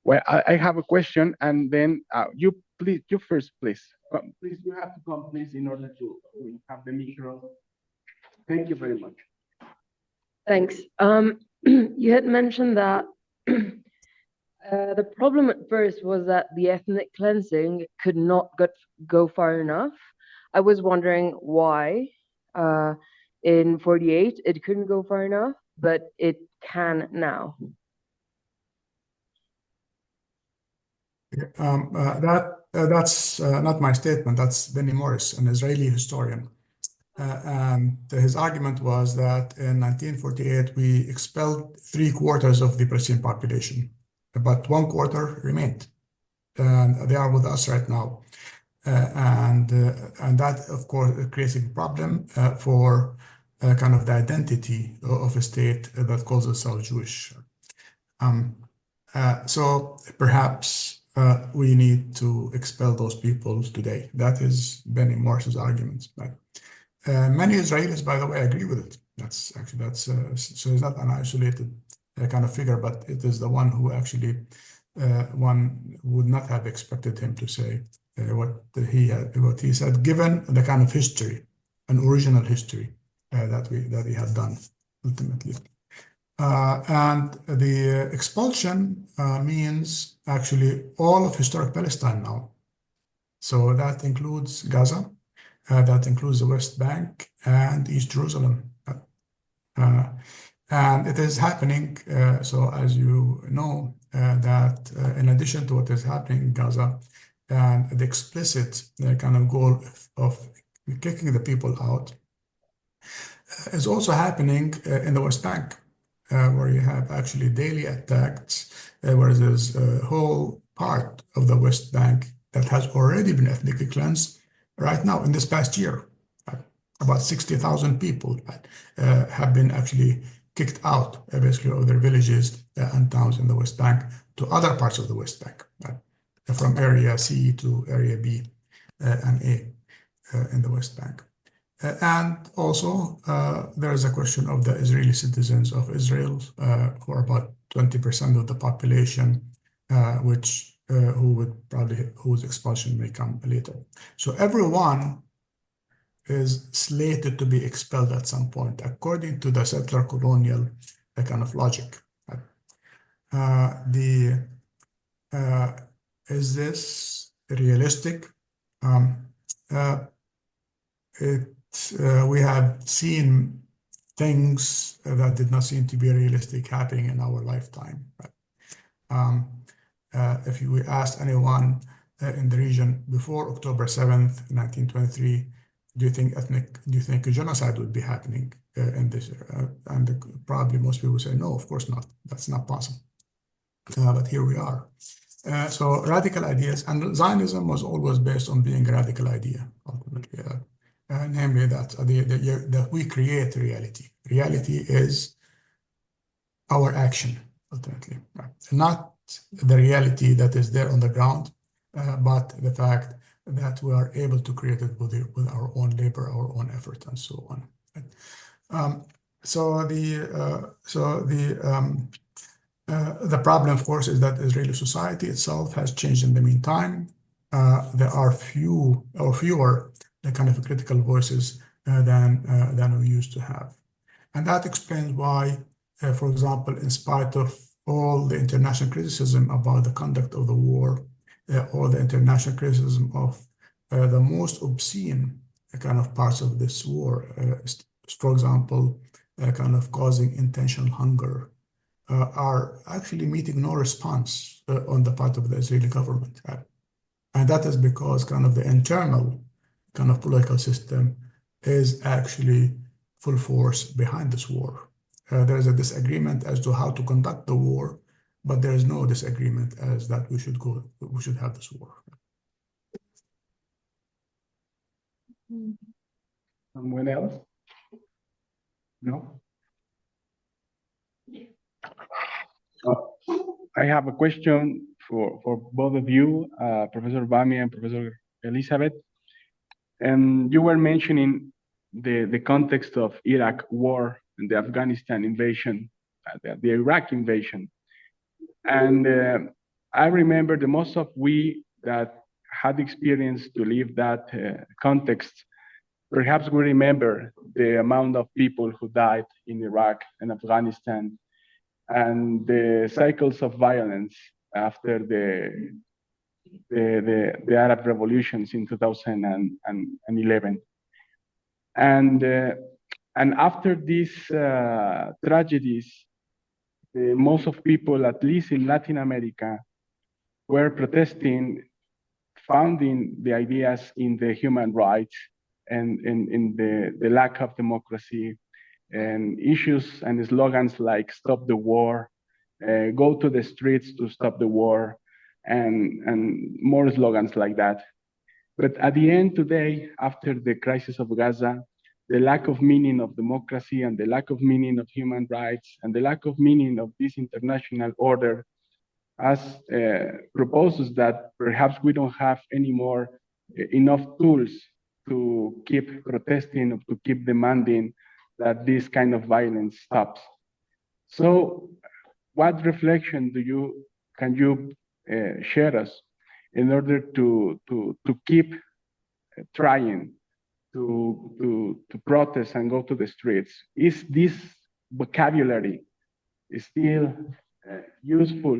Well, I have a question, and then you first, please. Please, you have to come, please, in order to have the micro. Thank you very much. Thanks. You had mentioned that the problem at first was that the ethnic cleansing could not go far enough. I was wondering why in 48 it couldn't go far enough, but it can now. That's not my statement. That's Benny Morris, an Israeli historian. And his argument was that in 1948, we expelled 3/4 of the Palestinian population, but 1/4 remained. And they are with us right now. And that, of course, creates a problem for kind of the identity of a state that calls itself Jewish. So perhaps we need to expel those people today. That is Benny Morris's argument. Right? Many Israelis, by the way, agree with it. That's so it's not an isolated kind of figure, but it is the one who actually one would not have expected him to say what he said, given the kind of history, an original history that he had done ultimately. And the expulsion means actually all of historic Palestine now. So that includes Gaza, that includes the West Bank and East Jerusalem. And it is happening, so as you know, that in addition to what is happening in Gaza, and the explicit kind of goal of kicking the people out is also happening in the West Bank, where you have actually daily attacks, where there's a whole part of the West Bank that has already been ethnically cleansed right now in this past year. About 60,000 people have been actually kicked out, basically, of their villages and towns in the West Bank to other parts of the West Bank, from Area C to Area B and A in the West Bank. And also, there is a question of the Israeli citizens of Israel, who are about 20% of the population, whose expulsion may come later. So everyone is slated to be expelled at some point, according to the settler colonial kind of logic. Is this realistic? We have seen things that did not seem to be realistic happening in our lifetime. If we asked anyone in the region before October 7th, 1923, do you think a genocide would be happening in this? And probably most people say, no, of course not. That's not possible. But here we are. So radical ideas, and Zionism was always based on being a radical idea, ultimately. Namely that we create reality. Reality is our action, ultimately. Not the reality that is there on the ground, but the fact that we are able to create it with our own labor, our own effort, and so on. The problem, of course, is that Israeli society itself has changed in the meantime. There are fewer kind of critical voices than we used to have. And that explains why, for example, in spite of all the international criticism about the conduct of the war, or the international criticism of the most obscene kind of parts of this war, for example, kind of causing intentional hunger, are actually meeting no response on the part of the Israeli government. And that is because kind of the internal kind of political system is actually full force behind this war. There is a disagreement as to how to conduct the war, but there is no disagreement as that we should have this war. Someone else? No? I have a question for both of you, Professor Bami and Professor Elizabeth. And you were mentioning the context of Iraq war and the Afghanistan invasion, the Iraq invasion. And I remember the most of we that had experience to live that context, perhaps we remember the amount of people who died in Iraq and Afghanistan and the cycles of violence after the Arab revolutions in 2011. And after these tragedies, most of people, at least in Latin America, were protesting, founding the ideas in the human rights and in the lack of democracy, and issues and slogans like stop the war, go to the streets to stop the war, and more slogans like that. But at the end today, after the crisis of Gaza, the lack of meaning of democracy and the lack of meaning of human rights and the lack of meaning of this international order has proposes that perhaps we don't have anymore enough tools to keep protesting or to keep demanding that this kind of violence stops. So what reflection can you share us in order to keep trying to protest and go to the streets? Is this vocabulary still useful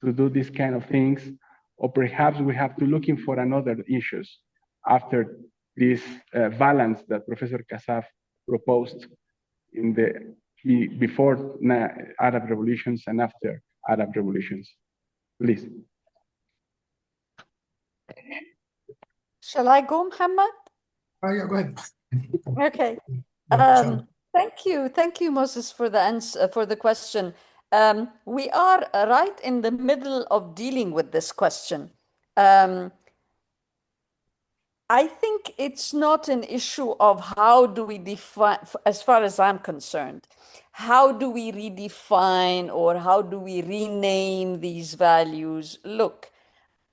to do these kind of things? Or perhaps we have to looking for another issues after this balance that Professor Kasaf proposed in the before Arab revolutions and after Arab revolutions. Please. Shall I go, Muhammad? Oh, yeah, go ahead. Okay. Yeah, Thank you, Moses, for the answer, for the question. We are right in the middle of dealing with this question. I think it's not an issue of how do we define, as far as I'm concerned, how do we redefine or how do we rename these values? Look,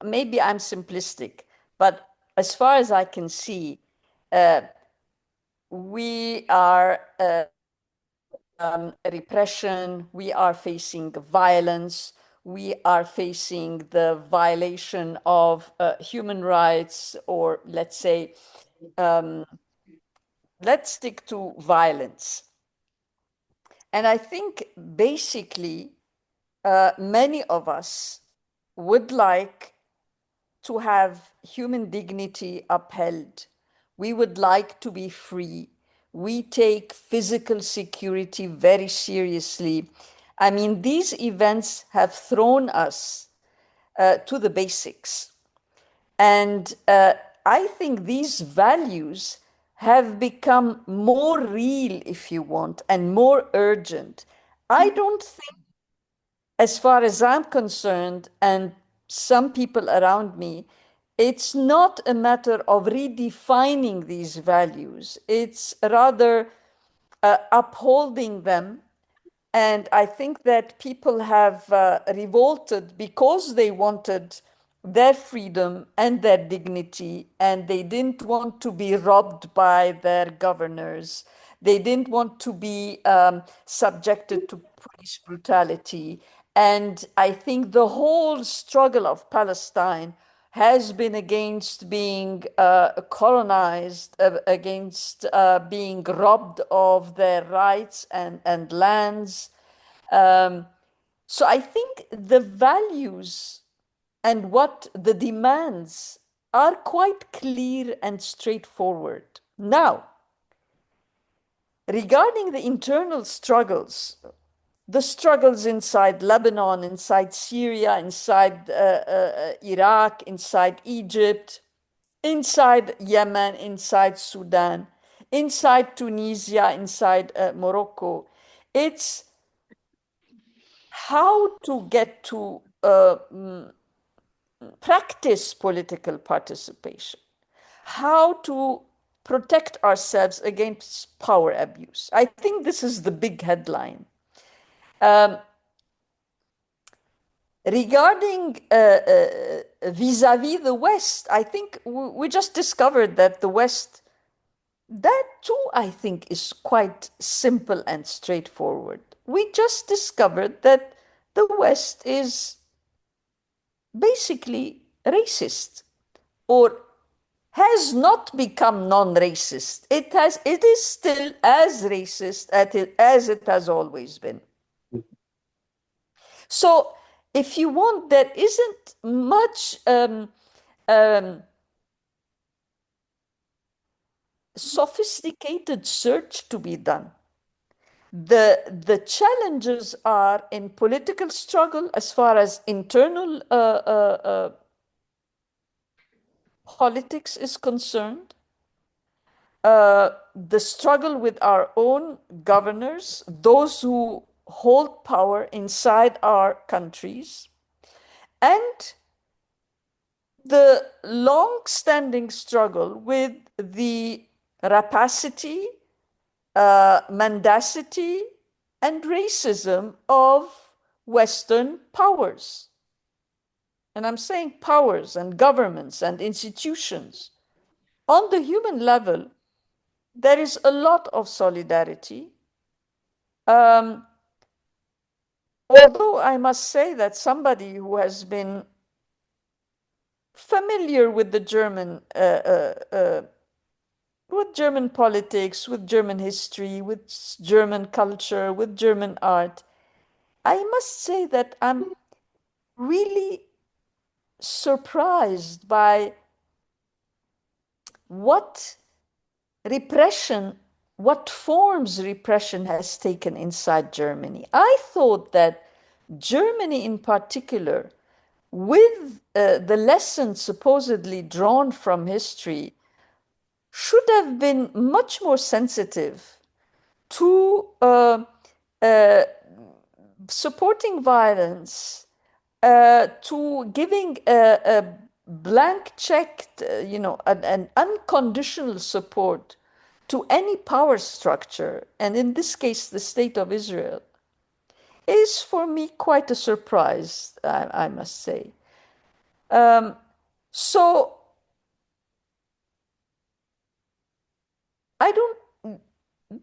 maybe I'm simplistic, but as far as I can see, we are repression, we are facing violence, we are facing the violation of human rights, or let's say, let's stick to violence. And I think basically many of us would like to have human dignity upheld. We would like to be free. We take physical security very seriously. I mean, these events have thrown us to the basics. And I think these values have become more real, if you want, and more urgent. I don't think, as far as I'm concerned, and some people around me, it's not a matter of redefining these values. It's rather upholding them. And I think that people have revolted because they wanted their freedom and their dignity, and they didn't want to be robbed by their governors. They didn't want to be subjected to police brutality. And I think the whole struggle of Palestine has been against being colonized, against being robbed of their rights and lands. So I think the values and what the demands are quite clear and straightforward. Now, regarding the internal struggles, the struggles inside Lebanon, inside Syria, inside Iraq, inside Egypt, inside Yemen, inside Sudan, inside Tunisia, inside Morocco. It's how to get to practice political participation, how to protect ourselves against power abuse. I think this is the big headline. Regarding vis-a-vis the West, I think we just discovered that the West, that too, I think, is quite simple and straightforward. We just discovered that the West is basically racist, or has not become non-racist. It is still as racist as it has always been. So if you want, there isn't much sophisticated search to be done. The challenges are in political struggle as far as internal politics is concerned, the struggle with our own governors, those who hold power inside our countries, and the long-standing struggle with the rapacity, mendacity, and racism of Western powers. And I'm saying powers and governments and institutions. On the human level, there is a lot of solidarity. Although I must say that somebody who has been familiar with the German politics, with German history, with German culture, with German art, I must say that I'm really surprised by what forms repression has taken inside Germany. I thought that Germany in particular, with the lessons supposedly drawn from history, should have been much more sensitive to supporting violence, to giving a blank check, an unconditional support to any power structure, and in this case, the State of Israel, is for me quite a surprise, I must say. So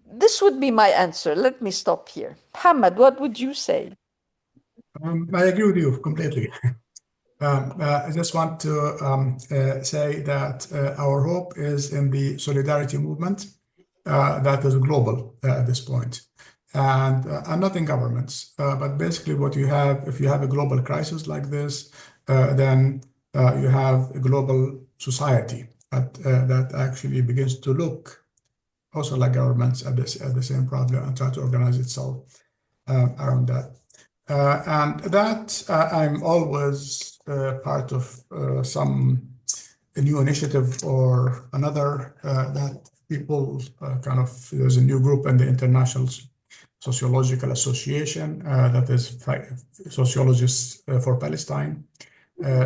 this would be my answer. Let me stop here. Hamad, what would you say? I agree with you completely. I just want to say that our hope is in the solidarity movement that is global at this point. And not in governments, but basically what you have, if you have a global crisis like this, then you have a global society that actually begins to look also like governments at the same problem and try to organize itself around that. And that I'm always part of some new initiative or another that people there's a new group in the International Sociological Association that is sociologists for Palestine,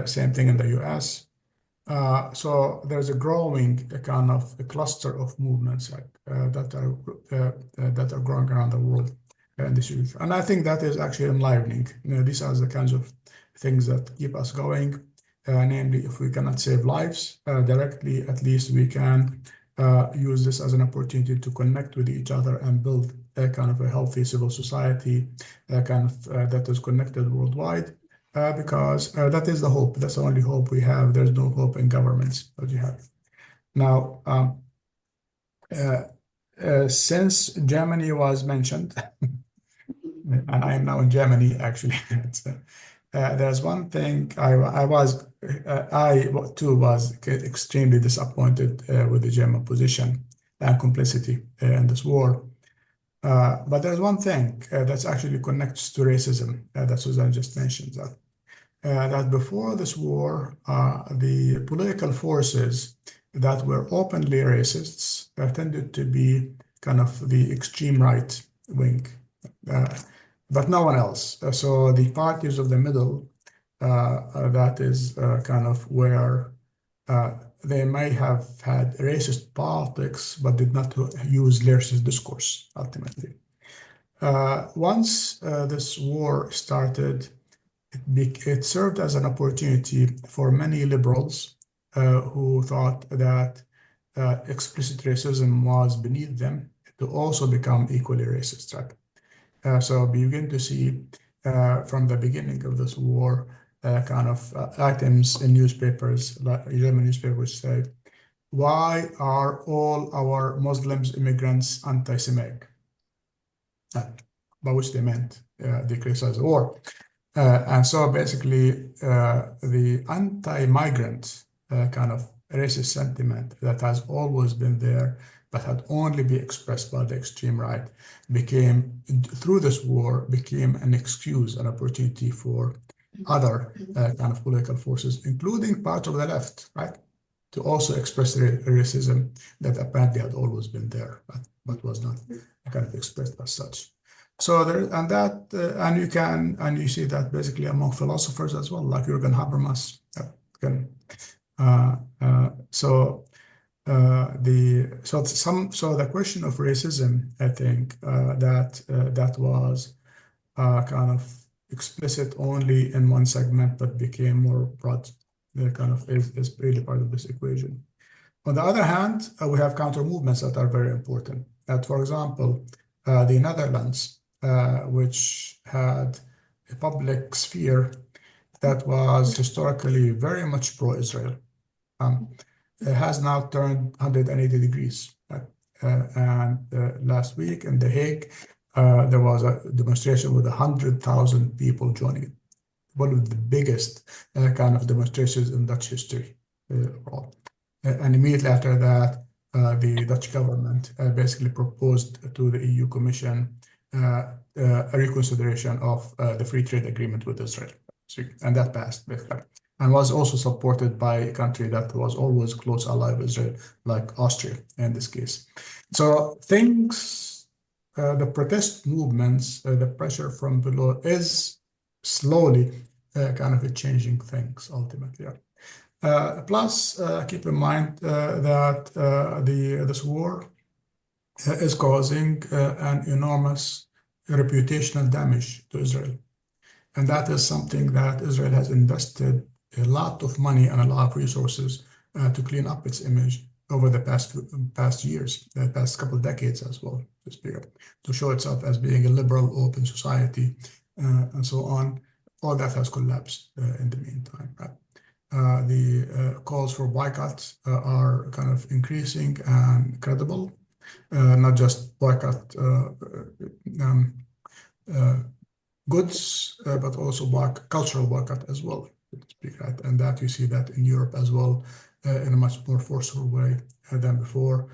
same thing in the US. So there's a growing kind of a cluster of movements that are growing around the world in this issue. And I think that is actually enlivening. These are the kinds of things that keep us going. Namely, if we cannot save lives directly, at least we can use this as an opportunity to connect with each other and build a kind of a healthy civil society that is connected worldwide. Because that is the hope. That's the only hope we have. There's no hope in governments that you have. Now, since Germany was mentioned, and I am now in Germany, actually, there's one thing I too was extremely disappointed with the German position and complicity in this war. But there's one thing that's actually connects to racism that Susan just mentioned, that before this war, the political forces that were openly racists tended to be kind of the extreme right wing, but no one else. So the parties of the middle, that is kind of where they may have had racist politics, but did not use racist discourse, ultimately. Once this war started, it served as an opportunity for many liberals who thought that explicit racism was beneath them to also become equally racist. Right? So we begin to see from the beginning of this war kind of items in newspapers, like German newspapers say, why are all our Muslims immigrants anti-Semitic? By which they meant they criticized the war. And so basically the anti-migrant kind of racist sentiment that has always been there, but had only been expressed by the extreme right, through this war, became an excuse, an opportunity for other kind of political forces, including part of the left, right, to also express racism that apparently had always been there, but was not kind of expressed as such. So there, and you see that basically among philosophers as well, like Jürgen Habermas. So the question of racism, I think that was kind of explicit only in one segment, but became more broad. Kind of is really part of this equation. On the other hand, we have counter movements that are very important. For example, the Netherlands, which had a public sphere that was historically very much pro-Israel has now turned 180 degrees. And last week in The Hague, there was a demonstration with 100,000 people joining it. One of the biggest kind of demonstrations in Dutch history overall. And immediately after that, the Dutch government basically proposed to the EU Commission a reconsideration of the free trade agreement with Israel. And that passed, basically. And was also supported by a country that was always close ally of Israel, like Austria in this case. So things, the protest movements, the pressure from below is slowly kind of changing things ultimately. Plus, keep in mind that this war is causing an enormous reputational damage to Israel. And that is something that Israel has invested a lot of money and a lot of resources to clean up its image over the past years, the past couple of decades as well, to show itself as being a liberal, open society, and so on. All that has collapsed in the meantime. The calls for boycotts are kind of increasing and credible, not just boycott goods, but also cultural boycott as well. Right? And that you see that in Europe as well in a much more forceful way than before.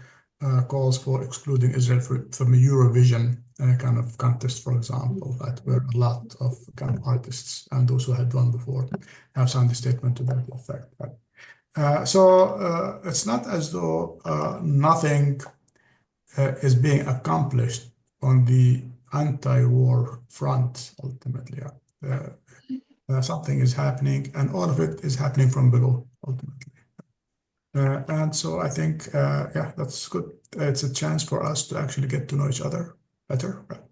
Calls for excluding Israel from a Eurovision kind of contest, for example, right, where a lot of kind of artists and those who had won before have signed a statement to that effect. Right? So it's not as though nothing is being accomplished on the anti-war front, ultimately. Something is happening, and all of it is happening from below, ultimately. And so I think, yeah, that's good. It's a chance for us to actually get to know each other better, right?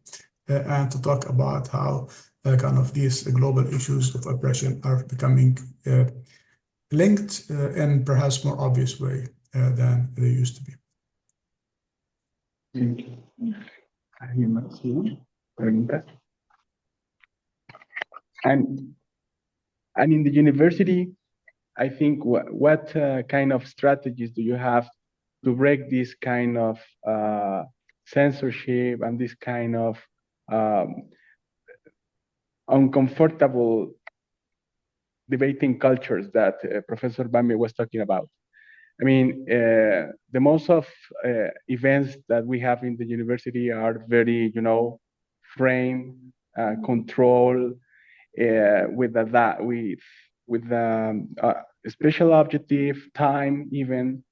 And to talk about how kind of these global issues of oppression are becoming linked in perhaps more obvious way than they used to be. Thank you. ¿Alguien más? ¿Sí? ¿Preguntas? And in the university, I think what kind of strategies do you have to break this kind of censorship and this kind of uncomfortable debating cultures that Professor Bambi was talking about? I mean, the most of events that we have in the university are very, frame, control, with special objective, time even,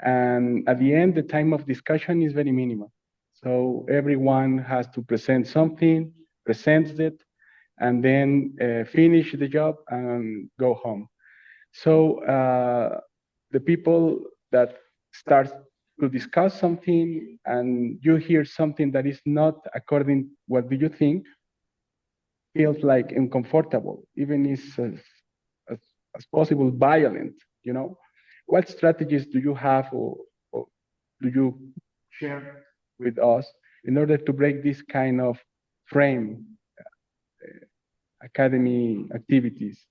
and at the end, the time of discussion is very minimal. So everyone has to present something, presents it, and then finish the job and go home. So the people that start to discuss something and you hear something that is not according what do you think, feels like uncomfortable, even is as possible violent, What strategies do you have or do you share with us in order to break this kind of frame, academy activities?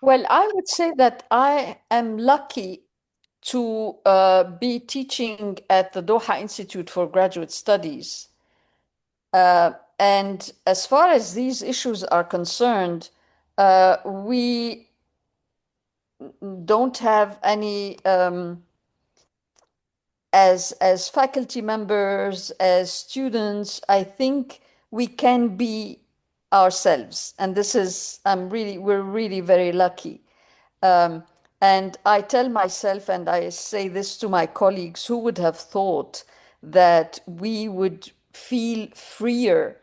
Well, I would say that I am lucky to be teaching at the Doha Institute for Graduate Studies. And as far as these issues are concerned, we don't have any, as faculty members, as students, I think we can be ourselves. And this is, we're really very lucky. And I tell myself, and I say this to my colleagues, who would have thought that we would feel freer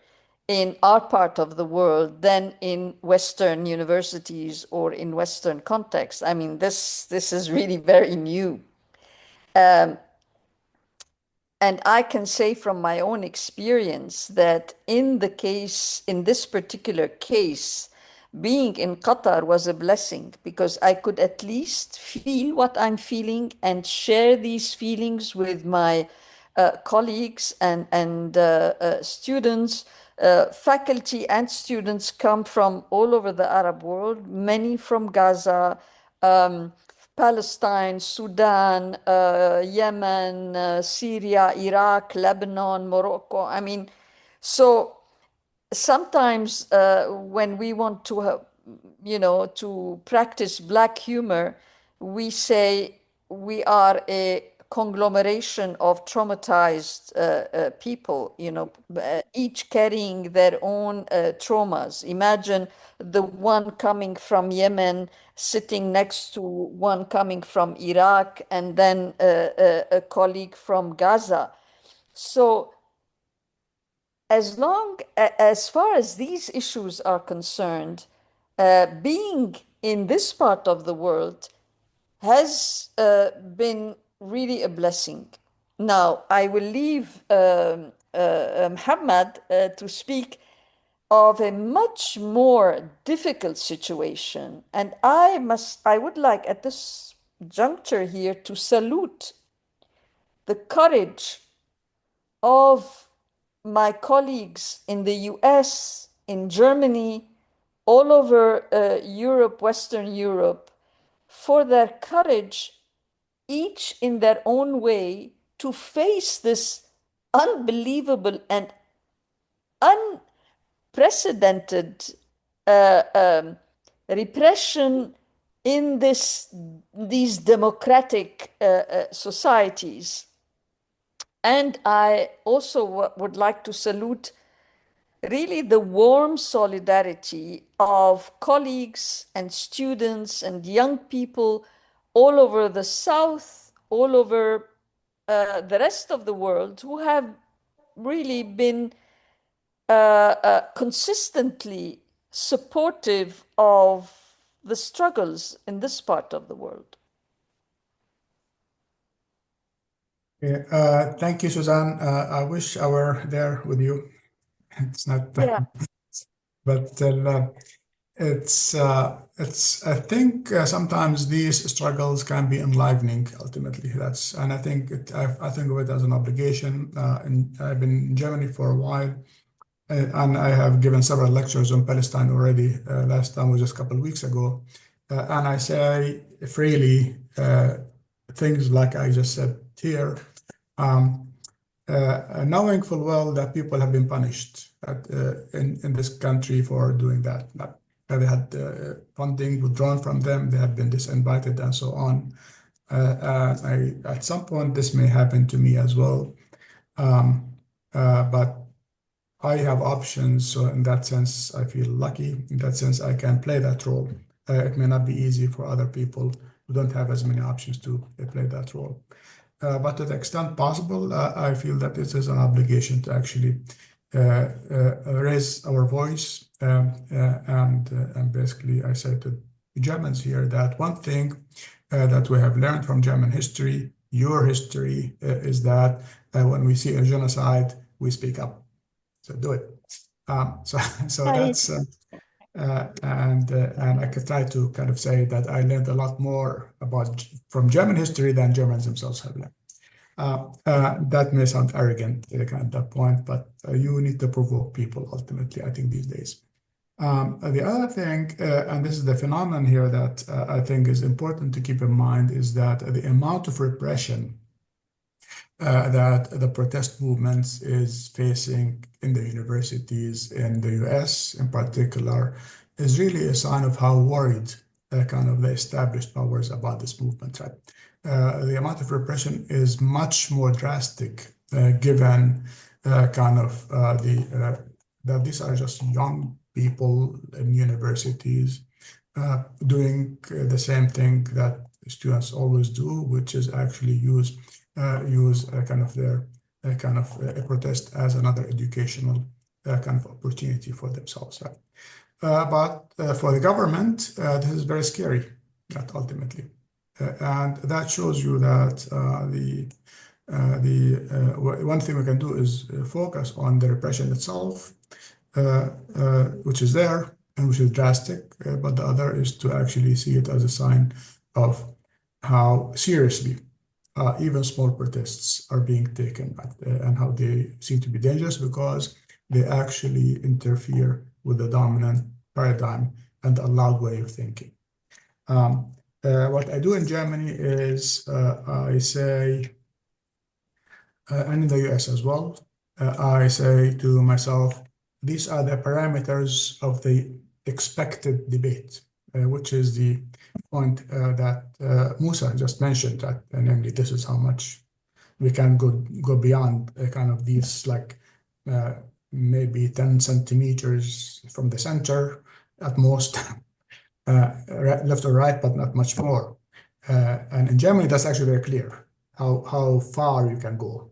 in our part of the world than in Western universities or in Western contexts? I mean, this is really very new. And I can say from my own experience that in this particular case, being in Qatar was a blessing because I could at least feel what I'm feeling and share these feelings with my colleagues and students Faculty and students come from all over the Arab world, many from Gaza, Palestine, Sudan, Yemen, Syria, Iraq, Lebanon, Morocco. I mean, so sometimes when we want to, to practice Black humor, we say we are a conglomeration of traumatized people, each carrying their own traumas. Imagine the one coming from Yemen sitting next to one coming from Iraq, and then a colleague from Gaza. So as far as these issues are concerned, being in this part of the world has been really a blessing. Now, I will leave Muhammad to speak of a much more difficult situation. And I would like at this juncture here to salute the courage of my colleagues in the US, in Germany, all over Europe, Western Europe, for their courage, each in their own way, to face this unbelievable and unprecedented repression in these democratic societies. And I also would like to salute really the warm solidarity of colleagues and students and young people all over the South, all over the rest of the world, who have really been consistently supportive of the struggles in this part of the world. Thank you, Suzanne. I wish I were there with you. It's not, Yeah. but I think sometimes these struggles can be enlivening. Ultimately, and I think I think of it as an obligation. And I've been in Germany for a while, and I have given several lectures on Palestine already. Last time was just a couple of weeks ago, and I say freely things like I just said here. Knowing full well that people have been punished in this country for doing that. They had funding withdrawn from them, they have been disinvited, and so on. At some point, this may happen to me as well. But I have options, so in that sense, I feel lucky. In that sense, I can play that role. It may not be easy for other people who don't have as many options to play that role. But to the extent possible, I feel that this is an obligation to actually raise our voice. And basically, I say to the Germans here that one thing that we have learned from German history, your history, is that when we see a genocide, we speak up. So do it. So that's and I could try to kind of say that I learned a lot more from German history than Germans themselves have learned. That may sound arrogant at that point, but you need to provoke people ultimately, I think, these days. The other thing, and this is the phenomenon here that I think is important to keep in mind, is that the amount of repression that the protest movements is facing in the universities in the US in particular is really a sign of how worried kind of the established powers about this movement, right? The amount of repression is much more drastic given kind of that these are just young people in universities doing the same thing that students always do, which is actually use kind of their a protest as another educational kind of opportunity for themselves. Right? But for the government, this is very scary, that ultimately. And that shows you that one thing we can do is focus on the repression itself, which is there and which is drastic, but the other is to actually see it as a sign of how seriously even small protests are being taken and how they seem to be dangerous, because they actually interfere with the dominant paradigm and a loud way of thinking. What I do in Germany is I say, and in the US as well, I say to myself, these are the parameters of the expected debate, which is the point that Musa just mentioned, that namely this is how much we can go beyond kind of these like maybe 10 centimeters from the center at most, left or right, but not much more. And in Germany, that's actually very clear how far you can go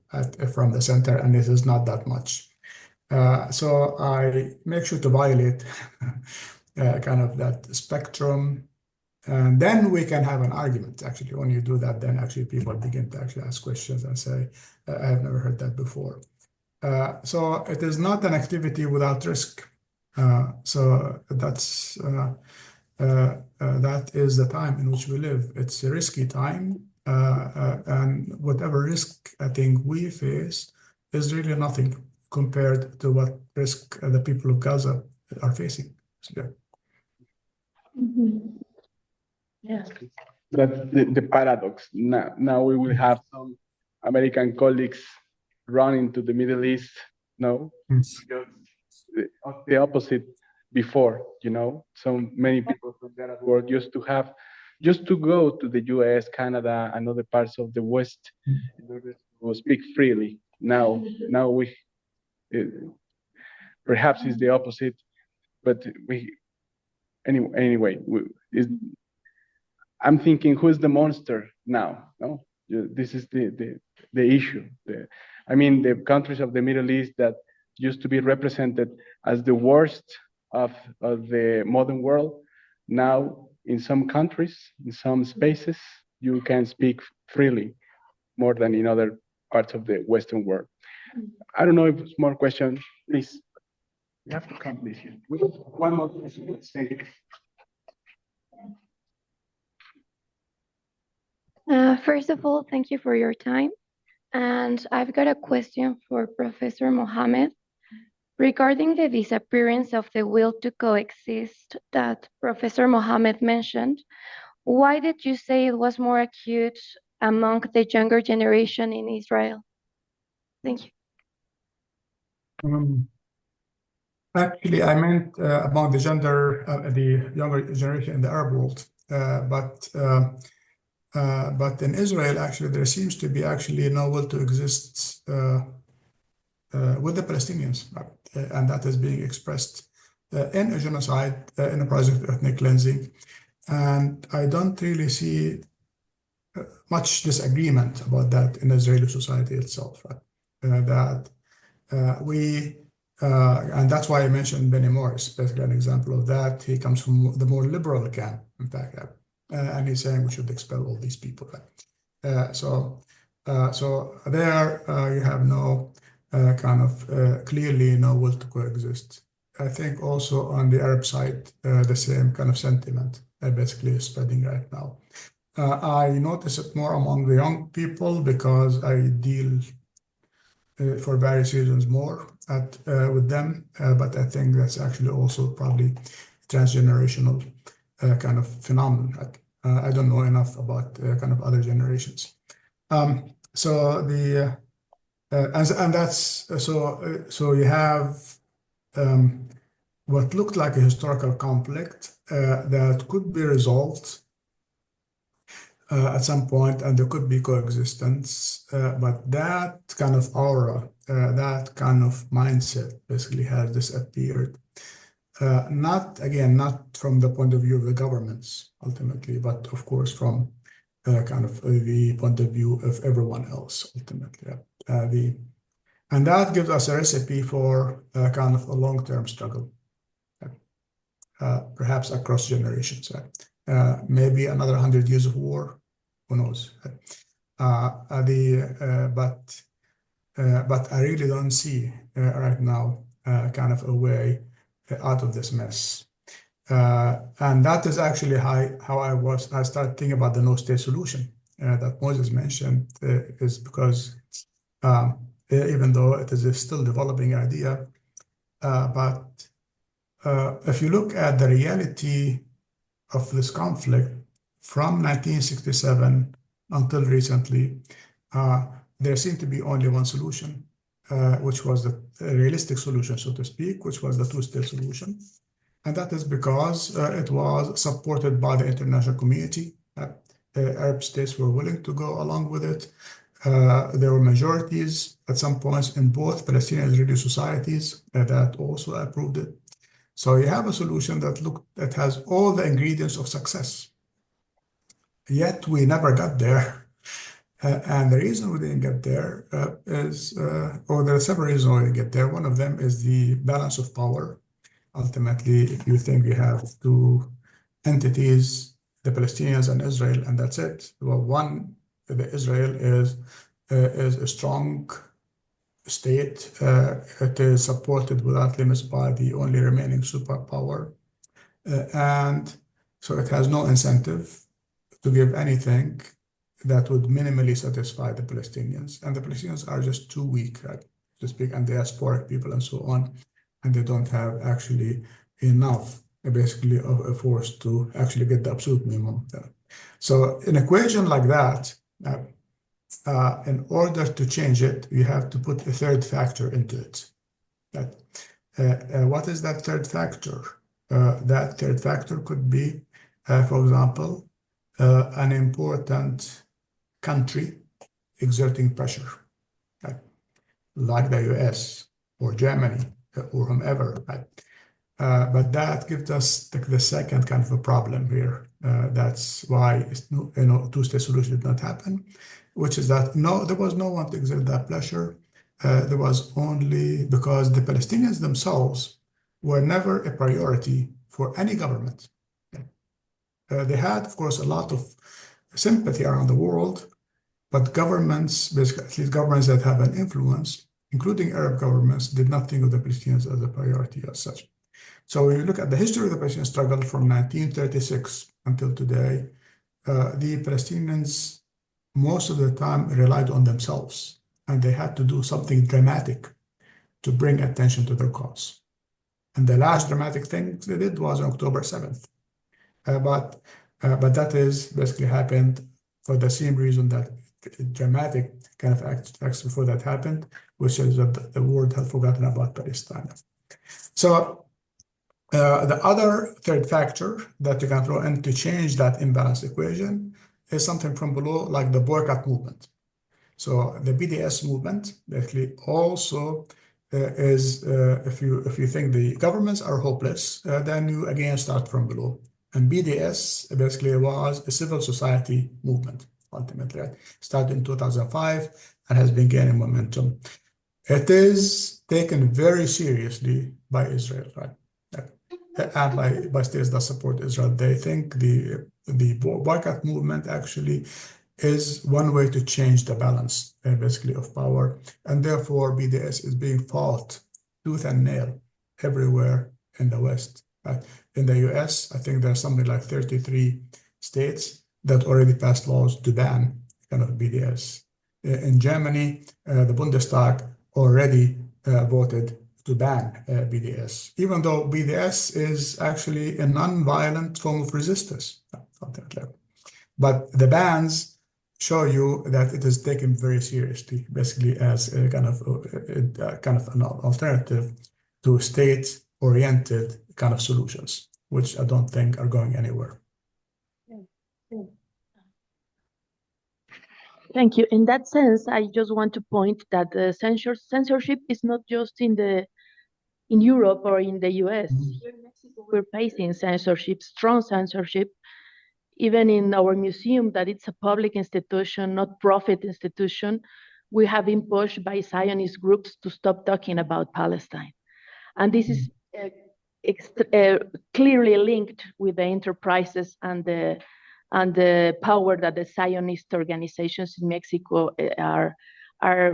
from the center, and it is not that much. So I make sure to violate kind of that spectrum, and then we can have an argument. Actually, when you do that, then actually people begin to actually ask questions and say, I have never heard that before. So it is not an activity without risk. So that's that is the time in which we live. It's a risky time, and whatever risk I think we face is really nothing compared to what risk the people of Gaza are facing. So, yeah. Mhm. Yeah. That's the paradox. Now we will have some American colleagues running to the Middle East. No, because the opposite before, so many people from there at work just to go to the US, Canada, and other parts of the West in order to speak freely. Now we perhaps it's the opposite, but anyway, I'm thinking, who's the monster now? No, this is the issue. I mean, the countries of the Middle East that used to be represented as the worst of the modern world, now in some countries, in some spaces, you can speak freely more than in other parts of the Western world. I don't know if it's more questions, please. You have to come, please. One more question, please. Thank you. First of all, thank you for your time. And I've got a question for Professor Mohammed regarding the disappearance of the will to coexist that Professor Mohammed mentioned. Why did you say it was more acute among the younger generation in Israel? Thank you. Actually, I meant among the younger generation in the Arab world, but in Israel, actually, there seems to be actually no will to exist with the Palestinians, and that is being expressed in a genocide, in a project of ethnic cleansing, and I don't really see much disagreement about that in Israeli society itself. And that's why I mentioned Benny Morris, basically an example of that. He comes from the more liberal camp, in fact, and he's saying we should expel all these people. So there you have no kind of clearly no will to coexist. I think also on the Arab side, the same kind of sentiment basically is spreading right now. I notice it more among the young people because I deal for various reasons more with them, but I think that's actually also probably transgenerational kind of phenomenon. I don't know enough about kind of other generations. So you have what looked like a historical conflict that could be resolved at some point, and there could be coexistence, but that kind of aura, that kind of mindset basically has disappeared. Not from the point of view of the governments ultimately, but of course from kind of the point of view of everyone else ultimately. And that gives us a recipe for kind of a long-term struggle, perhaps across generations. Maybe another 100 years of war, who knows? But I really don't see right now kind of a way out of this mess. And that is actually how I started thinking about the no-state solution that Moses mentioned, is because even though it is a still developing idea, But if you look at the reality of this conflict from 1967 until recently, there seemed to be only one solution, which was the realistic solution, so to speak, which was the two-state solution. And that is because it was supported by the international community. Arab states were willing to go along with it. There were majorities at some points in both Palestinian and Israeli societies that also approved it. So you have a solution that has all the ingredients of success. Yet we never got there. And the reason we didn't get there or there are several reasons why we didn't get there. One of them is the balance of power. Ultimately, if you think you have two entities, the Palestinians and Israel, and that's it. Well, Israel is a strong state. It is supported without limits by the only remaining superpower. And so it has no incentive to give anything that would minimally satisfy the Palestinians. And the Palestinians are just too weak, right, to speak, and diasporic people and so on. And they don't have actually enough, basically, of a force to actually get the absolute minimum there. So an equation like that, in order to change it, you have to put a third factor into it. What is that third factor? That third factor could be, for example, an important country exerting pressure, right? Like the US or Germany or whomever, right? But that gives us the second kind of a problem here. That's why two-state solution did not happen, which is that there was no one to exert that pressure. There was only because the Palestinians themselves were never a priority for any government. They had, of course, a lot of sympathy around the world, but governments, basically, at least governments that have an influence, including Arab governments, did not think of the Palestinians as a priority as such. So when you look at the history of the Palestinian struggle from 1936 until today, the Palestinians most of the time relied on themselves, and they had to do something dramatic to bring attention to their cause. And the last dramatic thing they did was on October 7th. But that is basically happened for the same reason that dramatic kind of acts before that happened, which is that the world had forgotten about Palestine. So the other third factor that you can throw in to change that imbalance equation is something from below, like the boycott movement. So the BDS movement basically also is, if you think the governments are hopeless, then you again start from below. And BDS basically was a civil society movement, ultimately, right? Started in 2005 and has been gaining momentum. It is taken very seriously by Israel, right? And by states that support Israel. They think the boycott movement actually is one way to change the balance, basically, of power. And therefore, BDS is being fought tooth and nail everywhere in the West. Right? In the US, I think there's something like 33 states that already passed laws to ban kind of BDS. In Germany, the Bundestag already voted to ban BDS, even though BDS is actually a non-violent form of resistance, something like that. But the bans show you that it is taken very seriously, basically as a kind of an alternative to state-oriented kind of solutions, which I don't think are going anywhere. Thank you. In that sense, I just want to point that the censorship is not just in Europe or in the US. Here in Mexico, we're facing censorship, strong censorship, even in our museum, that it's a public institution, not profit institution. We have been pushed by Zionist groups to stop talking about Palestine. And this is clearly linked with the enterprises and the power that the Zionist organizations in Mexico are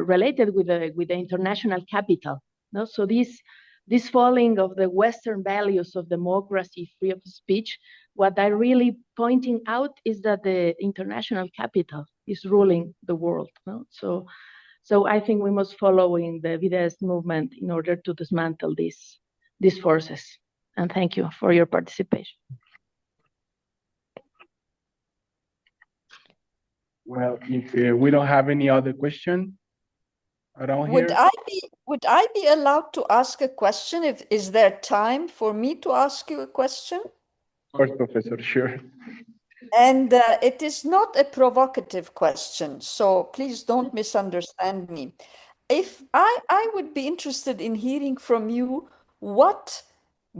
related with the international capital. No? So this falling of the Western values of democracy, freedom of speech, what I'm really pointing out is that the international capital is ruling the world. No? So So I think we must follow in the Vide's movement in order to dismantle these forces. And thank you for your participation. Well, if we don't have any other question around here. Would I be allowed to ask a question? Is there time for me to ask you a question? Of course, Professor, sure. And it is not a provocative question, so please don't misunderstand me. If I would be interested in hearing from you what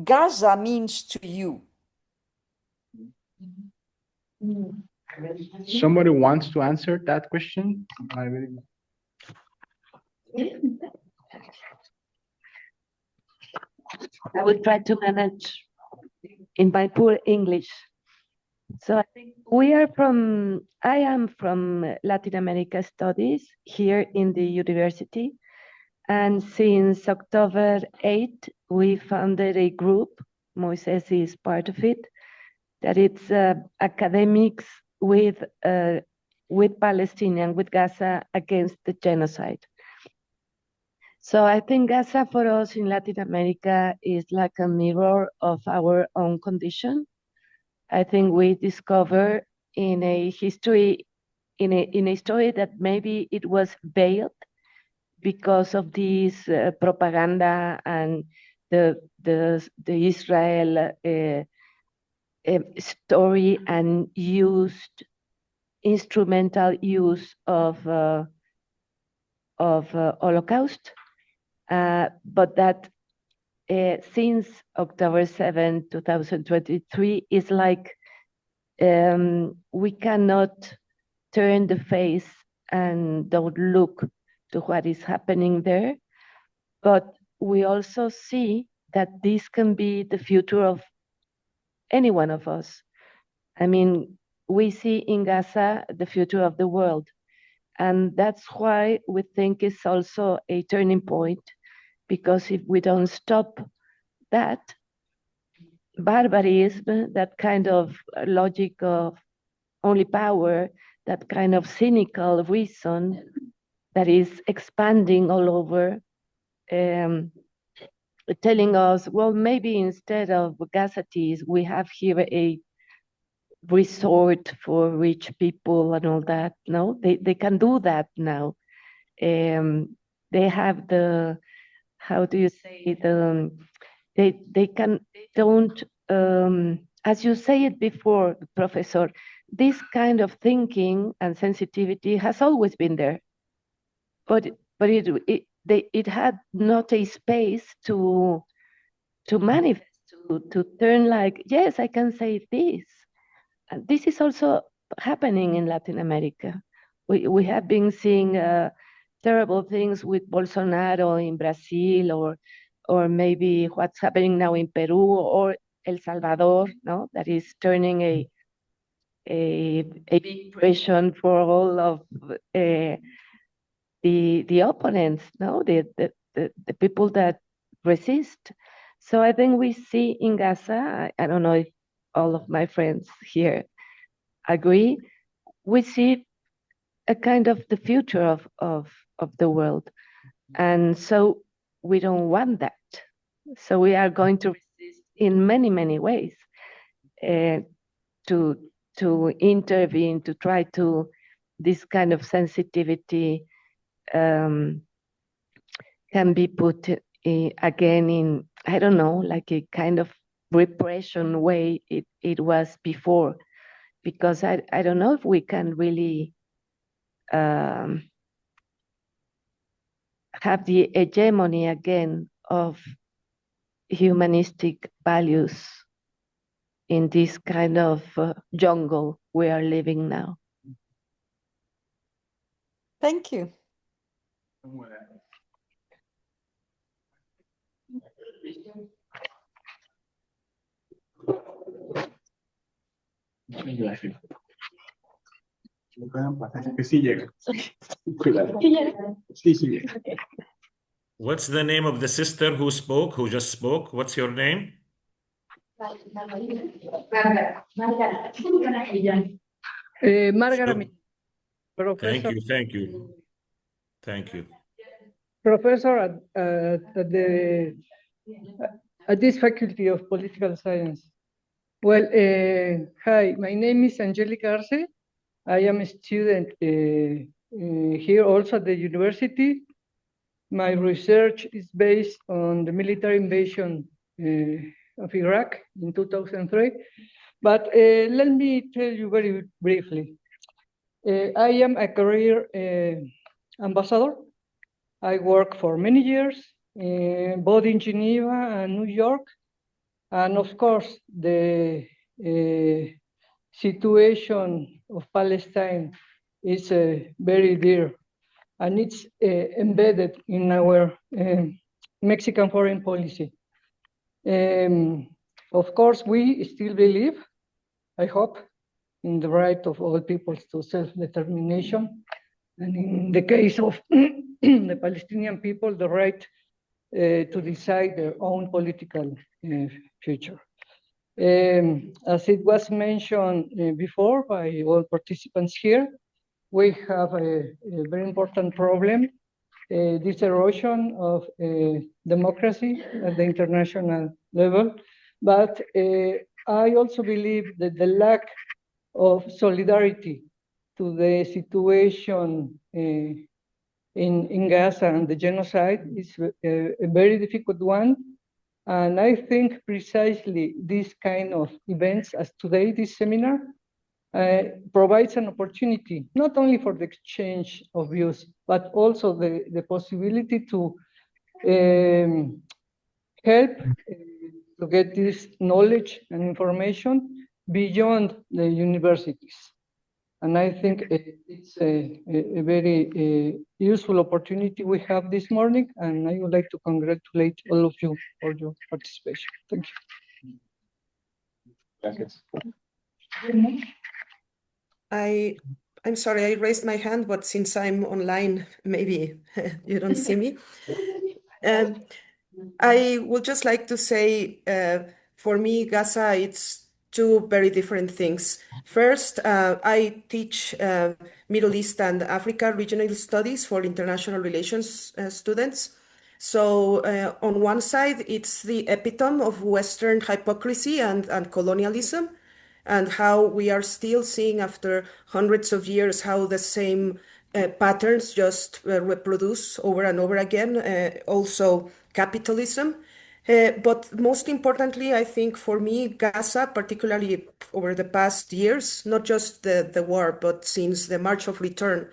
Gaza means to you. Somebody wants to answer that question? I will try to manage in my poor English. So I think I am from Latin America Studies here in the university. And since October 8, we founded a group, Moises is part of it, that it's academics with Palestinian, with Gaza against the genocide. So I think Gaza for us in Latin America is like a mirror of our own condition. I think we discover in a history, in a story that maybe it was veiled because of this propaganda and the Israel story and instrumental use of Holocaust, but that since October 7, 2023 is like we cannot turn the face and don't look to what is happening there, but we also see that this can be the future of any one of us. I mean, we see in Gaza the future of the world, and that's why we think it's also a turning point, because if we don't stop that, barbarism, that kind of logic of only power, that kind of cynical reason that is expanding all over, telling us, well, maybe instead of Gazatis, we have here a resort for rich people and all that. No, they can do that now. They have the, how do you say, don't, as you say it before, Professor, this kind of thinking and sensitivity has always been there, but it had not a space to manifest, to turn like, yes, I can say this. And this is also happening in Latin America. We have been seeing terrible things with Bolsonaro in Brazil, or maybe what's happening now in Peru or El Salvador, no, that is turning a big pressure for all of the opponents, no, the people that resist. So I think we see in Gaza, I don't know if all of my friends here agree, we see a kind of the future of the world. And so we don't want that. So we are going to resist in many, many ways to intervene, to try to, this kind of sensitivity can be put again in, I don't know, like a kind of repression way it was before, because I don't know if we can really have the hegemony again of humanistic values in this kind of jungle we are living now. Thank you. Que sí llega. Cuidado. Sí, sí llega. What's the name of the sister who just spoke? What's your name? Margaret, Professor. Thank you. Thank you. Professor at this Faculty of Political Science. Well, hi, my name is Angelica Arce. I am a student here also at the university. My research is based on the military invasion of Iraq in 2003. But let me tell you very briefly. I am a career ambassador. I work for many years, both in Geneva and New York. And of course, the situation of Palestine is very dear, and it's embedded in our Mexican foreign policy. Of course, we still believe, I hope, in the right of all peoples to self-determination, and in the case of the Palestinian people, the right to decide their own political future. As it was mentioned before by all participants here, we have a very important problem, this erosion of democracy at the international level. But I also believe that the lack of solidarity to the situation in Gaza and the genocide is a very difficult one. And I think precisely this kind of events as today, this seminar, provides an opportunity, not only for the exchange of views, but also the possibility to help to get this knowledge and information beyond the universities. And I think it's a very useful opportunity we have this morning, and I would like to congratulate all of you for your participation. Thank you. Gracias. I'm sorry, I raised my hand, but since I'm online, maybe you don't see me. I would just like to say, for me, Gaza, it's two very different things. First, I teach Middle East and Africa regional studies for international relations students. So on one side, it's the epitome of Western hypocrisy and colonialism, and how we are still seeing after hundreds of years how the same patterns just reproduce over and over again, also capitalism. But most importantly, I think for me, Gaza, particularly over the past years, not just the war, but since the March of Return,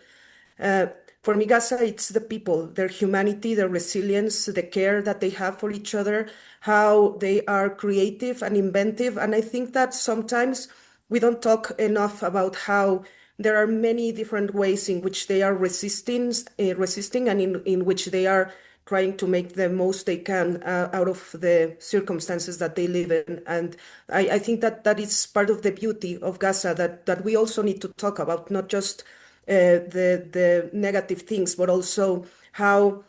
for me, Gaza, it's the people, their humanity, their resilience, the care that they have for each other, how they are creative and inventive. And I think that sometimes we don't talk enough about how there are many different ways in which they are resisting and in which they are trying to make the most they can out of the circumstances that they live in. And I think that that is part of the beauty of Gaza that we also need to talk about, not just the negative things, but also how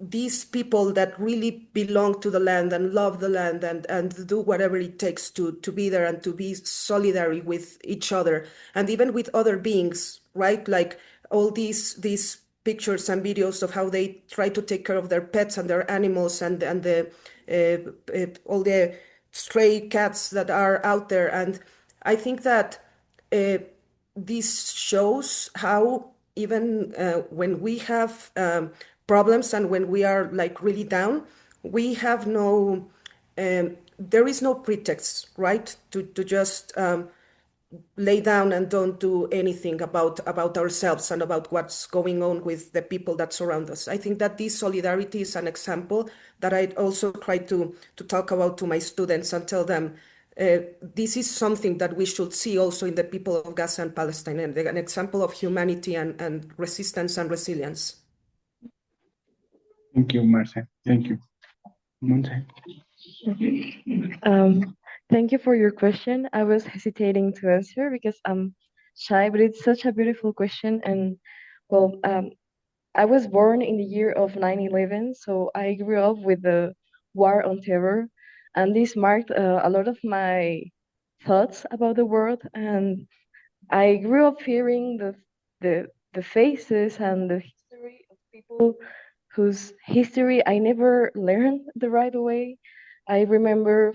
these people that really belong to the land and love the land and do whatever it takes to be there and to be solidary with each other and even with other beings, right? Like all these pictures and videos of how they try to take care of their pets and their animals and the all the stray cats that are out there. And I think that this shows how even when we have problems and when we are like really down, we have no, there is no pretext, right? To just lay down and don't do anything about ourselves and about what's going on with the people that surround us. I think that this solidarity is an example that I also try to talk about to my students and tell them this is something that we should see also in the people of Gaza and Palestine, and an example of humanity and resistance and resilience. Thank you, Marce. Thank you. Monse. Thank you for your question. I was hesitating to answer because I'm shy, but it's such a beautiful question. And well, I was born in the year of 9/11, so I grew up with the war on terror, and this marked a lot of my thoughts about the world. And I grew up hearing the faces and the history of people whose history I never learned the right way. I remember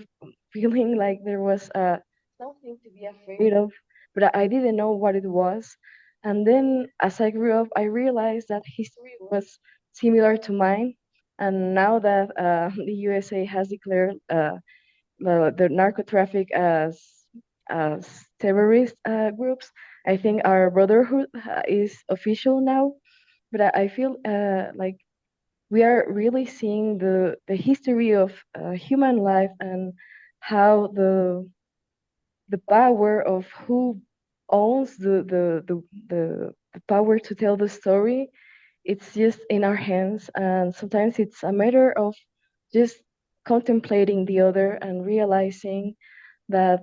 feeling like there was something to be afraid of, but I didn't know what it was. And then as I grew up, I realized that history was similar to mine. And now that the USA has declared the narco traffic as terrorist groups, I think our brotherhood is official now. But I feel like we are really seeing the history of human life and how the power of who owns the power to tell the story, it's just in our hands. And sometimes it's a matter of just contemplating the other and realizing that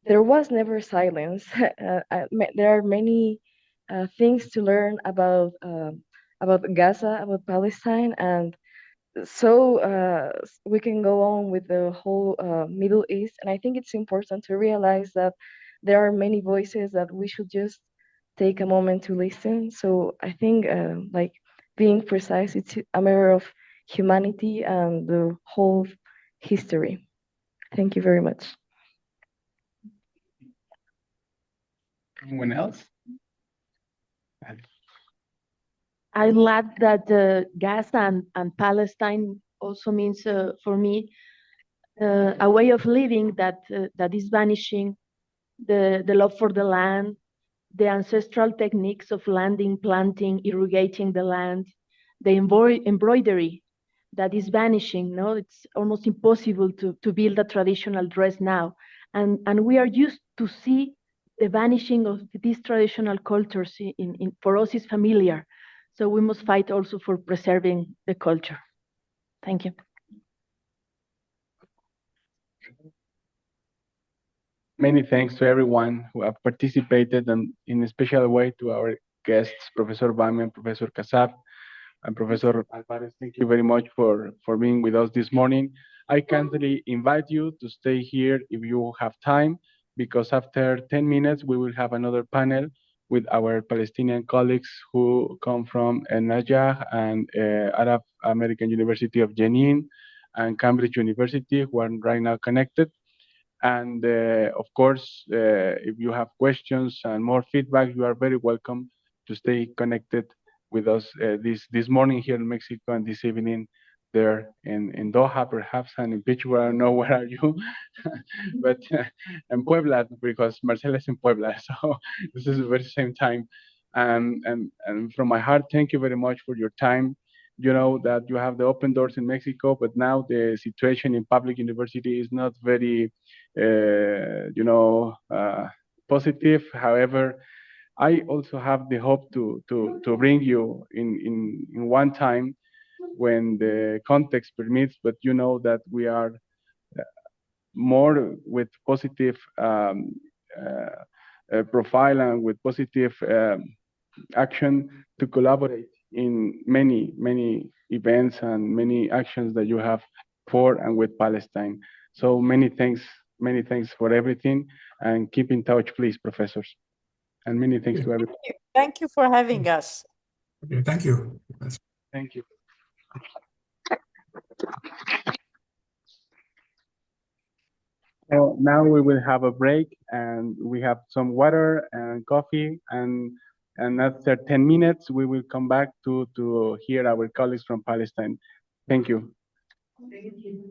there was never silence. There are many things to learn about Gaza, about Palestine, and so we can go on with the whole Middle East. And I think it's important to realize that there are many voices that we should just take a moment to listen. So I think like being precise, it's a matter of humanity and the whole history. Thank you very much. Anyone else? I like that Gaza and Palestine also means for me a way of living that is vanishing, the love for the land, the ancestral techniques of landing, planting, irrigating the land, the embroidery that is vanishing. No, it's almost impossible to build a traditional dress now, and we are used to see the vanishing of these traditional cultures. For us is familiar, so we must fight also for preserving the culture. Thank you. Many thanks to everyone who have participated, and in a special way to our guests, Professor Bami and Professor Casab and Professor Alvarez. Thank you very much for being with us this morning. I kindly invite you to stay here if you have time, because after 10 minutes, we will have another panel with our Palestinian colleagues who come from Najah and Arab American University of Jenin and Cambridge University, who are right now connected. And of course, if you have questions and more feedback, you are very welcome to stay connected with us this morning here in Mexico and this evening there in Doha, perhaps, and in Pichua. I don't know where are you, but in Puebla, because Marcela is in Puebla, so this is the very same time. And from my heart, thank you very much for your time. You know that you have the open doors in Mexico, but now the situation in public university is not very positive. However, I also have the hope to bring you in one time when the context permits, but you know that we are more with positive profile and with positive action to collaborate in many events and many actions that you have for and with Palestine. So many thanks for everything, and keep in touch, please, professors. And many thanks to everyone. Thank you for having us. Okay, thank you. Thank you. Well, now we will have a break, and we have some water and coffee, and after 10 minutes, we will come back to hear our colleagues from Palestine. Thank you. Thank you.